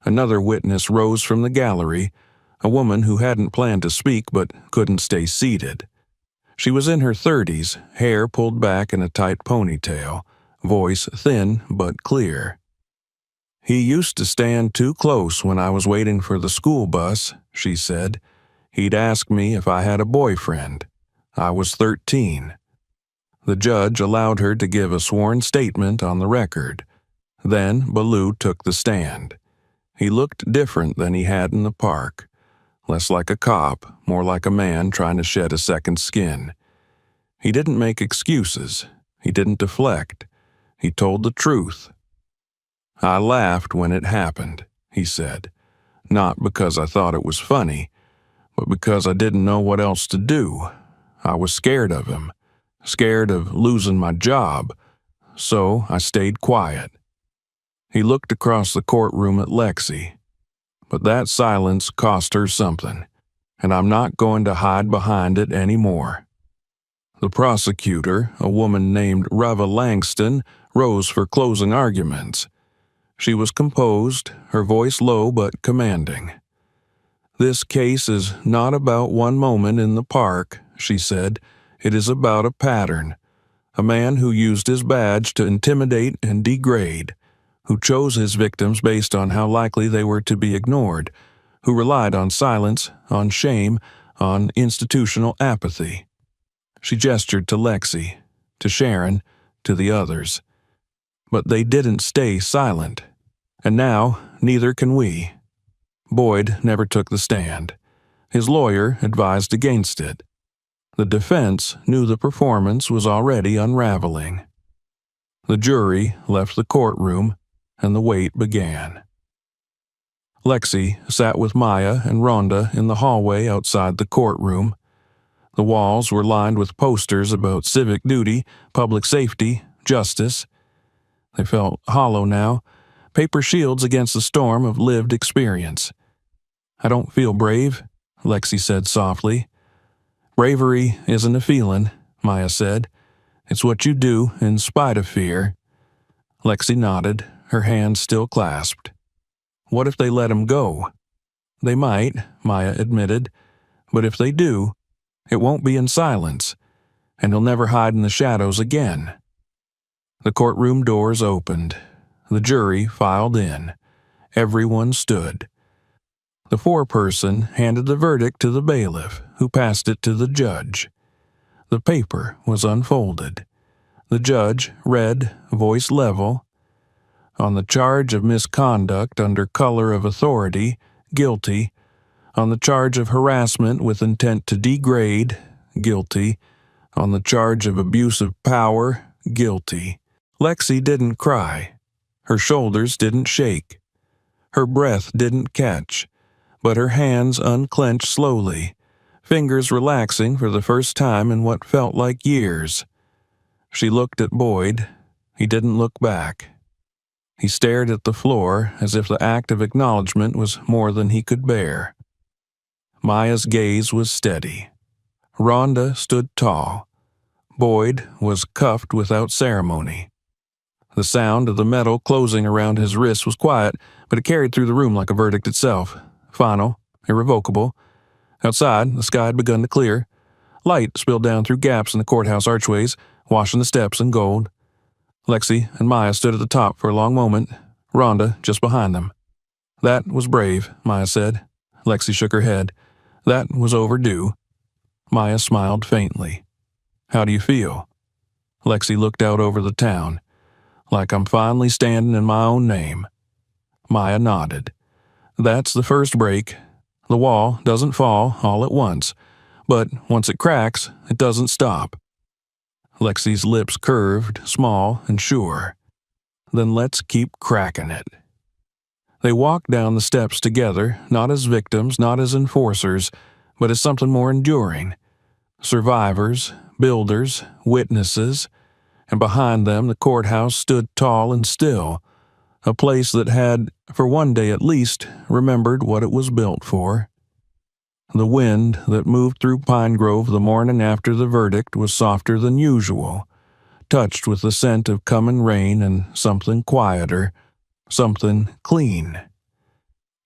Another witness rose from the gallery, a woman who hadn't planned to speak but couldn't stay seated. She was in her 30s, hair pulled back in a tight ponytail, voice thin but clear. He used to stand too close when I was waiting for the school bus, she said. He'd ask me if I had a boyfriend. I was 13. The judge allowed her to give a sworn statement on the record. Then Ballou took the stand. He looked different than he had in the park. Less like a cop, more like a man trying to shed a second skin. He didn't make excuses. He didn't deflect. He told the truth. I laughed when it happened, he said. Not because I thought it was funny, but because I didn't know what else to do. I was scared of him, scared of losing my job, so I stayed quiet. He looked across the courtroom at Lexi. But that silence cost her something, and I'm not going to hide behind it anymore. The prosecutor, a woman named Rava Langston, rose for closing arguments. She was composed, her voice low but commanding. This case is not about one moment in the park, she said. It is about a pattern. A man who used his badge to intimidate and degrade, who chose his victims based on how likely they were to be ignored, who relied on silence, on shame, on institutional apathy. She gestured to Lexi, to Sharon, to the others. But they didn't stay silent. And now, neither can we. Boyd never took the stand. His lawyer advised against it. The defense knew the performance was already unraveling. The jury left the courtroom, and the wait began. Lexi sat with Maya and Ronda in the hallway outside the courtroom. The walls were lined with posters about civic duty, public safety, justice. They felt hollow now, paper shields against the storm of lived experience. I don't feel brave, Lexi said softly. Bravery isn't a feeling, Maya said. It's what you do in spite of fear. Lexi nodded, her hands still clasped. What if they let him go? They might, Maya admitted, but if they do, it won't be in silence, and he'll never hide in the shadows again. The courtroom doors opened. The jury filed in. Everyone stood. The foreperson handed the verdict to the bailiff, who passed it to the judge. The paper was unfolded. The judge read, voice level, "On the charge of misconduct under color of authority, guilty. On the charge of harassment with intent to degrade, guilty. On the charge of abuse of power, guilty." Lexi didn't cry. Her shoulders didn't shake. Her breath didn't catch, but her hands unclenched slowly, fingers relaxing for the first time in what felt like years. She looked at Boyd. He didn't look back. He stared at the floor as if the act of acknowledgement was more than he could bear. Maya's gaze was steady. Ronda stood tall. Boyd was cuffed without ceremony. The sound of the metal closing around his wrist was quiet, but it carried through the room like a verdict itself. Final, irrevocable. Outside, the sky had begun to clear. Light spilled down through gaps in the courthouse archways, washing the steps in gold. Lexi and Maya stood at the top for a long moment, Ronda just behind them. That was brave, Maya said. Lexi shook her head. That was overdue. Maya smiled faintly. How do you feel? Lexi looked out over the town. Like I'm finally standing in my own name. Maya nodded. That's the first break. The wall doesn't fall all at once, but once it cracks, it doesn't stop. Lexi's lips curved, small and sure. Then let's keep cracking it. They walked down the steps together, not as victims, not as enforcers, but as something more enduring. Survivors, builders, witnesses, and behind them the courthouse stood tall and still, a place that had, for one day at least, remembered what it was built for. The wind that moved through Pine Grove the morning after the verdict was softer than usual, touched with the scent of coming rain and something quieter, something clean.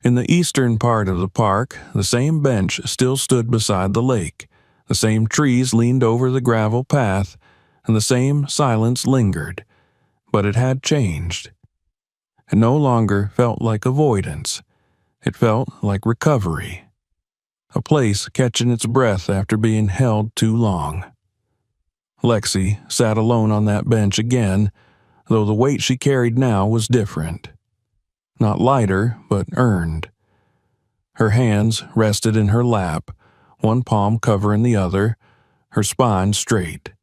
In the eastern part of the park, the same bench still stood beside the lake, the same trees leaned over the gravel path, and the same silence lingered, but it had changed. It no longer felt like avoidance. It felt like recovery. A place catching its breath after being held too long. Lexi sat alone on that bench again, though the weight she carried now was different. Not lighter, but earned. Her hands rested in her lap, one palm covering the other, her spine straight.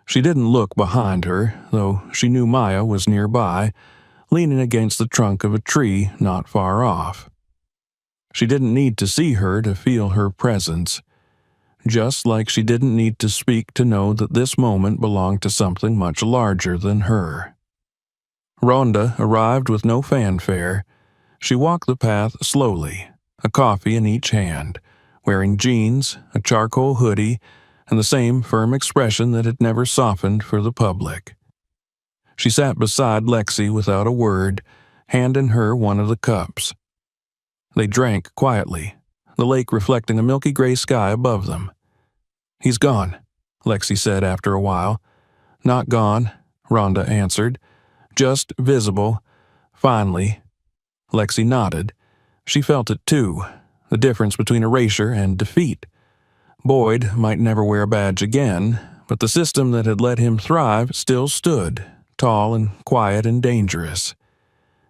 She didn't look behind her, though she knew Maya was nearby, leaning against the trunk of a tree not far off. She didn't need to see her to feel her presence, just like she didn't need to speak to know that this moment belonged to something much larger than her. Ronda arrived with no fanfare. She walked the path slowly, a coffee in each hand, wearing jeans, a charcoal hoodie, and the same firm expression that had never softened for the public. She sat beside Lexi without a word, handing her one of the cups. They drank quietly, the lake reflecting a milky gray sky above them. "He's gone," Lexi said after a while. "Not gone," Ronda answered. "Just visible. Finally." Lexi nodded. She felt it too, the difference between erasure and defeat. Boyd might never wear a badge again, but the system that had let him thrive still stood, tall and quiet and dangerous.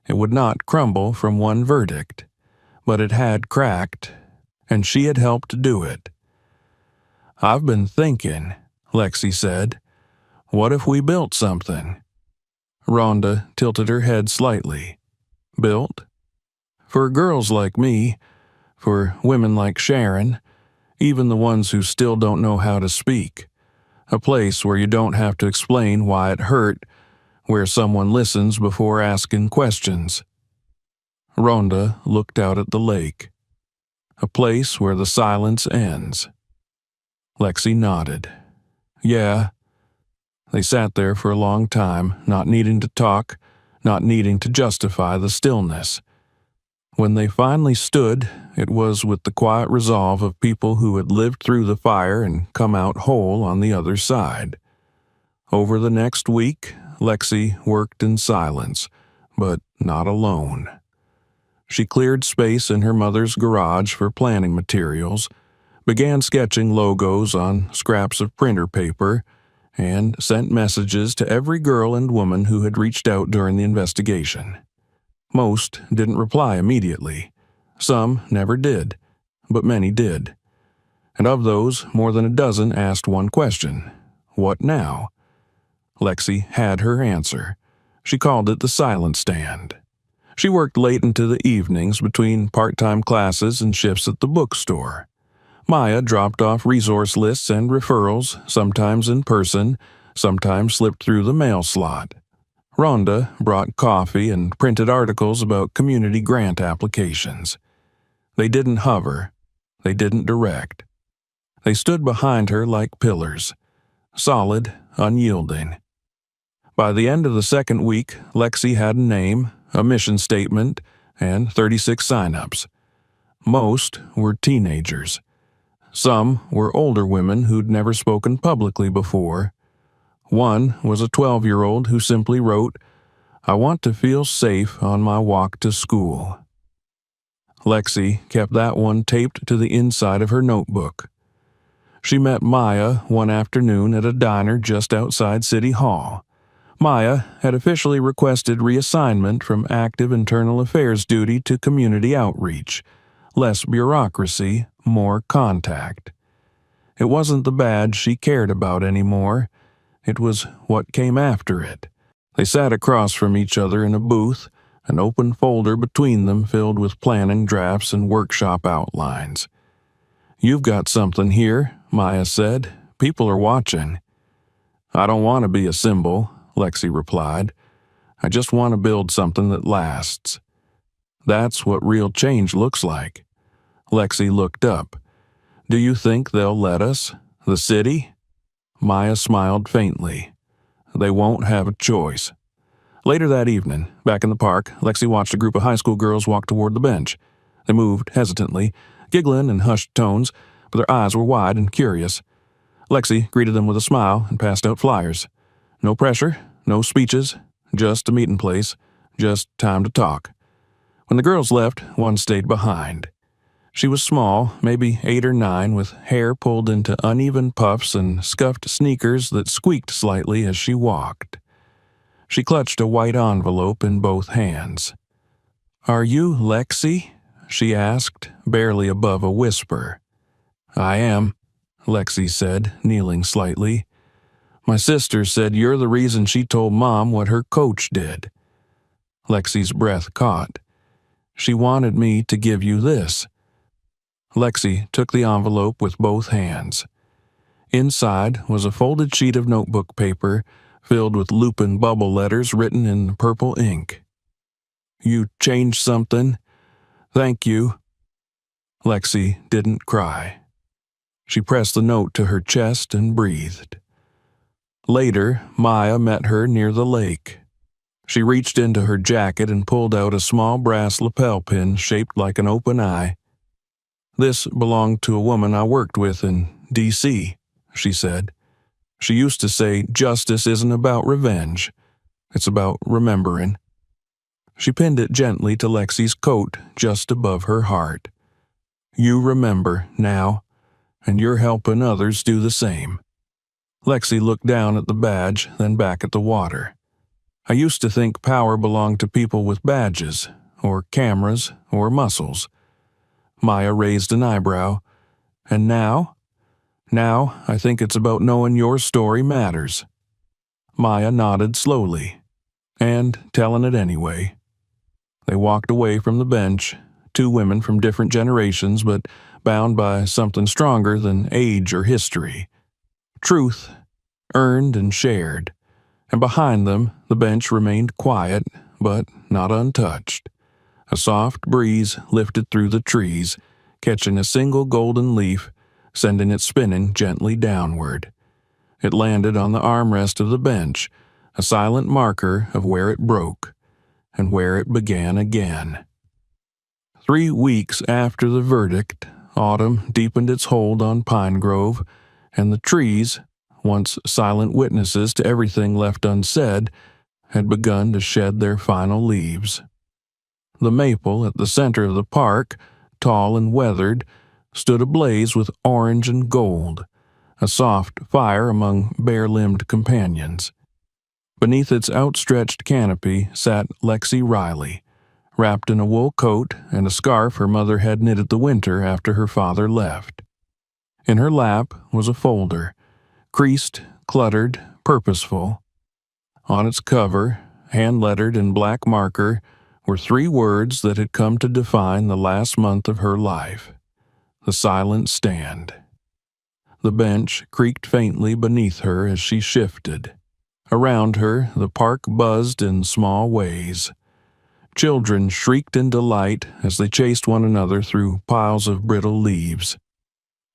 It would not crumble from one verdict, but it had cracked, and she had helped do it. "I've been thinking," Lexi said. "What if we built something?" Ronda tilted her head slightly. "Built? For girls like me, for women like Sharon, even the ones who still don't know how to speak. A place where you don't have to explain why it hurt, where someone listens before asking questions." Ronda looked out at the lake. A place where the silence ends. Lexi nodded. "Yeah, They sat there for a long time, not needing to talk, not needing to justify the stillness. When they finally stood, it was with the quiet resolve of people who had lived through the fire and come out whole on the other side. Over the next week, Lexi worked in silence, but not alone. She cleared space in her mother's garage for planning materials, began sketching logos on scraps of printer paper, and sent messages to every girl and woman who had reached out during the investigation. Most didn't reply immediately. Some never did, but many did. And of those, more than a dozen asked one question: what now? Lexi had her answer. She called it the silent stand. She worked late into the evenings between part-time classes and shifts at the bookstore. Maya dropped off resource lists and referrals, sometimes in person, sometimes slipped through the mail slot. Ronda brought coffee and printed articles about community grant applications. They didn't hover. They didn't direct. They stood behind her like pillars, solid, unyielding. By the end of the second week, Lexi had a name, a mission statement, and 36 sign-ups. Most were teenagers. Some were older women who'd never spoken publicly before. One was a 12-year-old who simply wrote, "I want to feel safe on my walk to school." Lexi kept that one taped to the inside of her notebook. She met Maya one afternoon at a diner just outside City Hall. Maya had officially requested reassignment from active internal affairs duty to community outreach. Less bureaucracy, more contact. It wasn't the badge she cared about anymore. It was what came after it. They sat across from each other in a booth, an open folder between them filled with planning drafts and workshop outlines. "You've got something here," Maya said. "People are watching." "I don't want to be a symbol," Lexi replied. "I just want to build something that lasts." That's what real change looks like. Lexi looked up. "Do you think they'll let us? The city?" Maya smiled faintly. "They won't have a choice." Later that evening, back in the park, Lexi watched a group of high school girls walk toward the bench. They moved hesitantly, giggling in hushed tones, but their eyes were wide and curious. Lexi greeted them with a smile and passed out flyers. No pressure, no speeches, just a meeting place, just time to talk. When the girls left, one stayed behind. She was small, maybe 8 or 9, with hair pulled into uneven puffs and scuffed sneakers that squeaked slightly as she walked. She clutched a white envelope in both hands. "Are you Lexi?" she asked, barely above a whisper. "I am," Lexi said, kneeling slightly. "My sister said you're the reason she told Mom what her coach did." Lexi's breath caught. "She wanted me to give you this." Lexi took the envelope with both hands. Inside was a folded sheet of notebook paper filled with lupin bubble letters written in purple ink. "You changed something. Thank you." Lexi didn't cry. She pressed the note to her chest and breathed. Later, Maya met her near the lake. She reached into her jacket and pulled out a small brass lapel pin shaped like an open eye. "This belonged to a woman I worked with in D.C., she said. "She used to say justice isn't about revenge. It's about remembering." She pinned it gently to Lexi's coat just above her heart. "You remember now, and you're helping others do the same." Lexi looked down at the badge, then back at the water. "I used to think power belonged to people with badges, or cameras, or muscles." Maya raised an eyebrow. "And now?" "Now, I think it's about knowing your story matters." Maya nodded slowly. "And telling it anyway." They walked away from the bench, two women from different generations but bound by something stronger than age or history. Truth, earned and shared. And behind them, the bench remained quiet, but not untouched. A soft breeze lifted through the trees, catching a single golden leaf, sending it spinning gently downward. It landed on the armrest of the bench, a silent marker of where it broke and where it began again. 3 weeks after the verdict, autumn deepened its hold on Pine Grove, and the trees, once silent witnesses to everything left unsaid, had begun to shed their final leaves. The maple at the center of the park, tall and weathered, stood ablaze with orange and gold, a soft fire among bare-limbed companions. Beneath its outstretched canopy sat Lexi Riley, wrapped in a wool coat and a scarf her mother had knitted the winter after her father left. In her lap was a folder, creased, cluttered, purposeful. On its cover, hand-lettered in black marker, were 3 words that had come to define the last month of her life: the silent stand. The bench creaked faintly beneath her as she shifted. Around her, the park buzzed in small ways. Children shrieked in delight as they chased one another through piles of brittle leaves.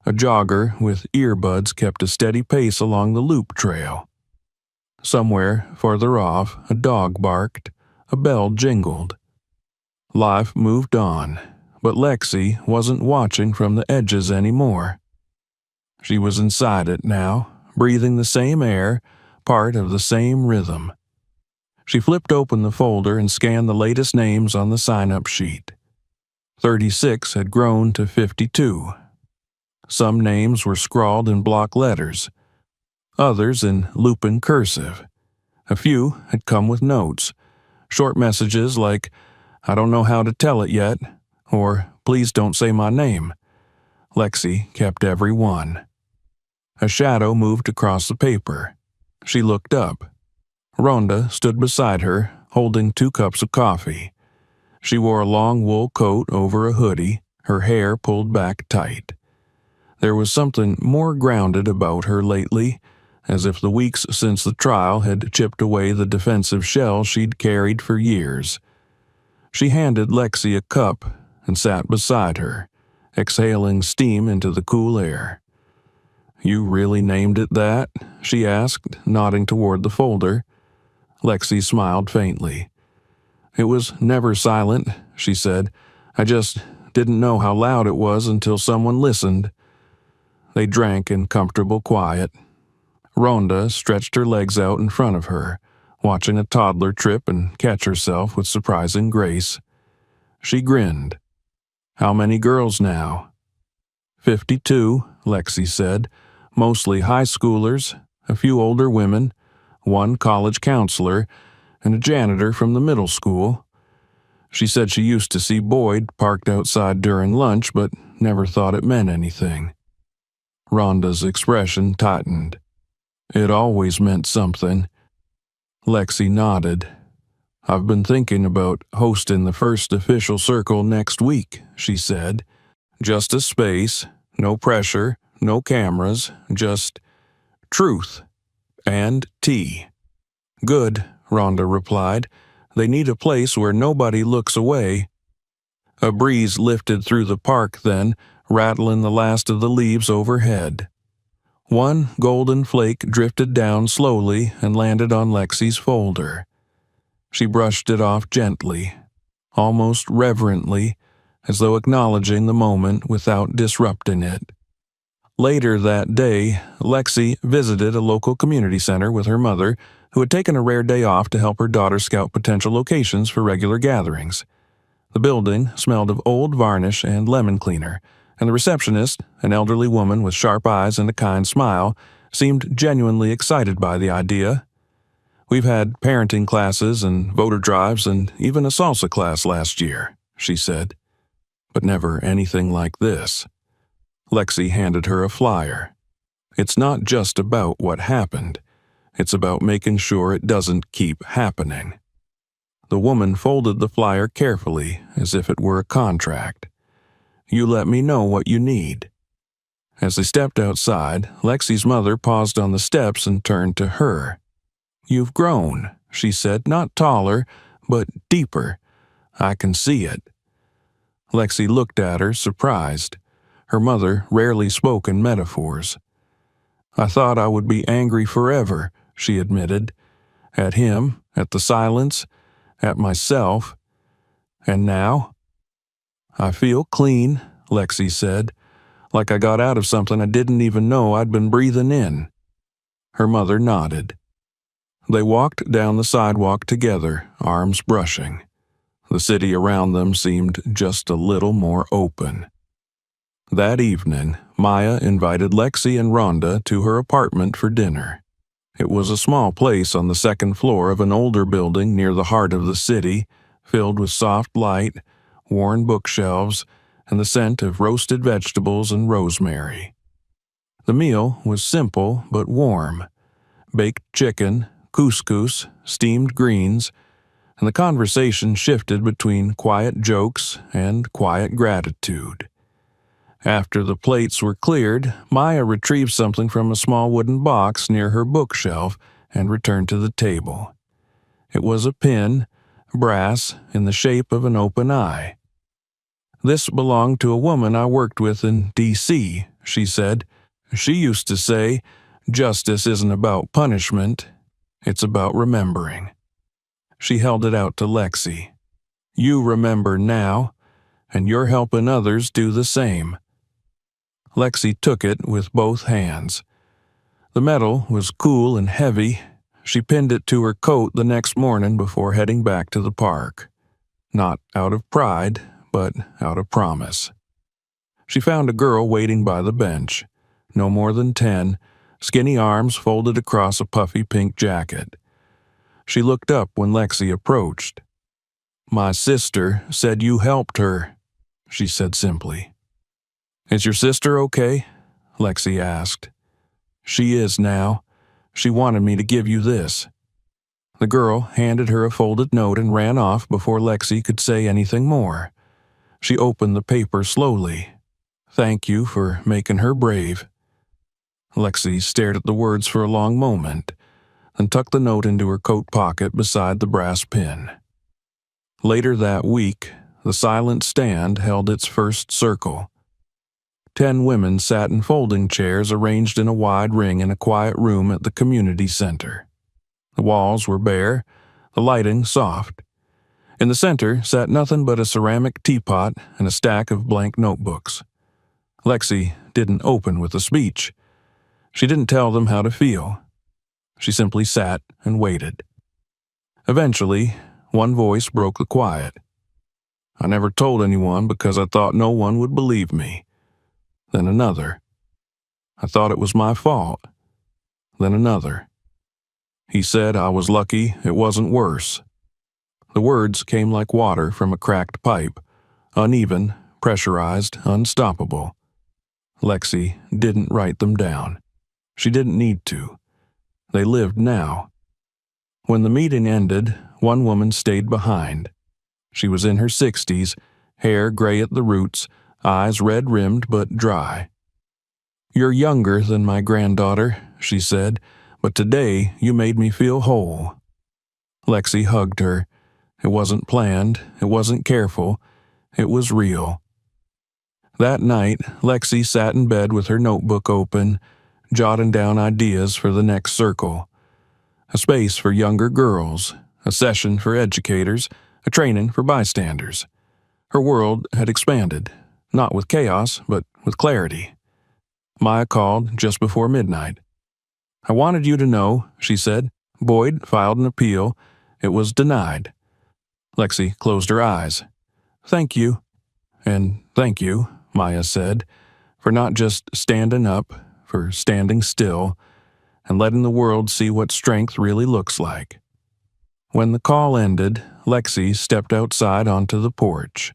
A jogger with earbuds kept a steady pace along the loop trail. Somewhere farther off, a dog barked, a bell jingled. Life moved on, but Lexi wasn't watching from the edges anymore. She was inside it now, breathing the same air, part of the same rhythm. She flipped open the folder and scanned the latest names on the sign-up sheet. 36 had grown to 52. Some names were scrawled in block letters, others in lupin cursive. A few had come with notes, short messages like, "I don't know how to tell it yet," or "Please don't say my name." Lexi kept every one. A shadow moved across the paper. She looked up. Ronda stood beside her, holding 2 cups of coffee. She wore a long wool coat over a hoodie, her hair pulled back tight. There was something more grounded about her lately, as if the weeks since the trial had chipped away the defensive shell she'd carried for years. She handed Lexi a cup and sat beside her, exhaling steam into the cool air. "You really named it that?" she asked, nodding toward the folder. Lexi smiled faintly. "It was never silent," she said. "I just didn't know how loud it was until someone listened." They drank in comfortable quiet. Ronda stretched her legs out in front of her, watching a toddler trip and catch herself with surprising grace. She grinned. "How many girls now?" 52, Lexi said, "mostly high schoolers, a few older women, 1 college counselor, and a janitor from the middle school. She said she used to see Boyd parked outside during lunch, but never thought it meant anything." Rhonda's expression tightened. "It always meant something." Lexi nodded. "I've been thinking about hosting the first official circle next week," she said. "Just a space, no pressure, no cameras, just truth and tea." "Good," Ronda replied. "They need a place where nobody looks away." A breeze lifted through the park then, rattling the last of the leaves overhead. 1 golden flake drifted down slowly and landed on Lexi's folder. She brushed it off gently, almost reverently, as though acknowledging the moment without disrupting it. Later that day, Lexi visited a local community center with her mother, who had taken a rare day off to help her daughter scout potential locations for regular gatherings. The building smelled of old varnish and lemon cleaner, and the receptionist, an elderly woman with sharp eyes and a kind smile, seemed genuinely excited by the idea. "We've had parenting classes and voter drives and even a salsa class last year," she said. "But never anything like this." Lexi handed her a flyer. "It's not just about what happened. It's about making sure it doesn't keep happening." The woman folded the flyer carefully, as if it were a contract. "You let me know what you need." As they stepped outside, Lexi's mother paused on the steps and turned to her. "You've grown," she said, "not taller, but deeper. I can see it." Lexi looked at her, surprised. Her mother rarely spoke in metaphors. I thought I would be angry forever, she admitted. At him, at the silence, at myself. And now? I feel clean, Lexi said, like I got out of something I didn't even know I'd been breathing in. Her mother nodded. They walked down the sidewalk together, arms brushing. The city around them seemed just a little more open. That evening, Maya invited Lexi and Rhonda to her apartment for dinner. It was a small place on the second floor of an older building near the heart of the city, filled with soft light, worn bookshelves, and the scent of roasted vegetables and rosemary. The meal was simple but warm. Baked chicken, couscous, steamed greens, and the conversation shifted between quiet jokes and quiet gratitude. After the plates were cleared, Maya retrieved something from a small wooden box near her bookshelf and returned to the table. It was a pin, brass, in the shape of an open eye. This belonged to a woman I worked with in D.C., she said. She used to say, "Justice isn't about punishment, it's about remembering." She held it out to Lexi. "You remember now, and you're helping others do the same." Lexi took it with both hands. The metal was cool and heavy. She pinned it to her coat the next morning before heading back to the park. Not out of pride, but out of promise. She found a girl waiting by the bench, no more than 10, skinny arms folded across a puffy pink jacket. She looked up when Lexi approached. "My sister said you helped her," she said simply. "Is your sister okay?" Lexi asked. "She is now. She wanted me to give you this." The girl handed her a folded note and ran off before Lexi could say anything more. She opened the paper slowly. "Thank you for making her brave." Lexi stared at the words for a long moment, then tucked the note into her coat pocket beside the brass pin. Later that week, the silent stand held its first circle. 10 women sat in folding chairs arranged in a wide ring in a quiet room at the community center. The walls were bare, the lighting soft. In the center sat nothing but a ceramic teapot and a stack of blank notebooks. Lexi didn't open with a speech. She didn't tell them how to feel. She simply sat and waited. Eventually, one voice broke the quiet. "I never told anyone because I thought no one would believe me." Then another. "I thought it was my fault." Then another. "He said I was lucky it wasn't worse." The words came like water from a cracked pipe, uneven, pressurized, unstoppable. Lexi didn't write them down. She didn't need to. They lived now. When the meeting ended, one woman stayed behind. She was in her 60s, hair gray at the roots, eyes red-rimmed but dry. "You're younger than my granddaughter," she said, "but today you made me feel whole." Lexi hugged her. It wasn't planned, it wasn't careful, it was real. That night, Lexi sat in bed with her notebook open, jotting down ideas for the next circle. A space for younger girls, a session for educators, a training for bystanders. Her world had expanded, not with chaos, but with clarity. Maya called just before midnight. "I wanted you to know," she said. "Boyd filed an appeal. It was denied." Lexi closed her eyes. "Thank you." And "thank you," Maya said, "for not just standing up, for standing still, and letting the world see what strength really looks like." When the call ended, Lexi stepped outside onto the porch.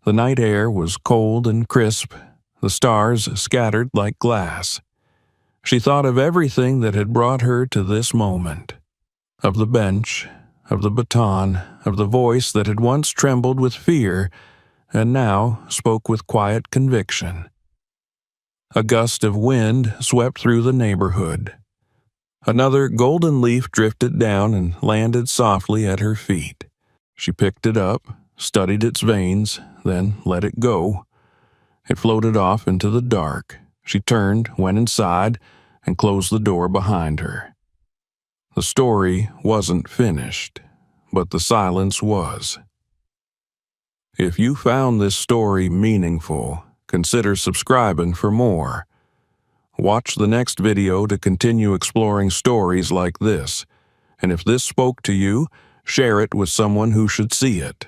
The night air was cold and crisp, the stars scattered like glass. She thought of everything that had brought her to this moment. Of the bench, of the baton, of the voice that had once trembled with fear and now spoke with quiet conviction. A gust of wind swept through the neighborhood. Another golden leaf drifted down and landed softly at her feet. She picked it up, studied its veins, then let it go. It floated off into the dark. She turned, went inside, and closed the door behind her. The story wasn't finished, but the silence was. If you found this story meaningful, consider subscribing for more. Watch the next video to continue exploring stories like this, and if this spoke to you, share it with someone who should see it.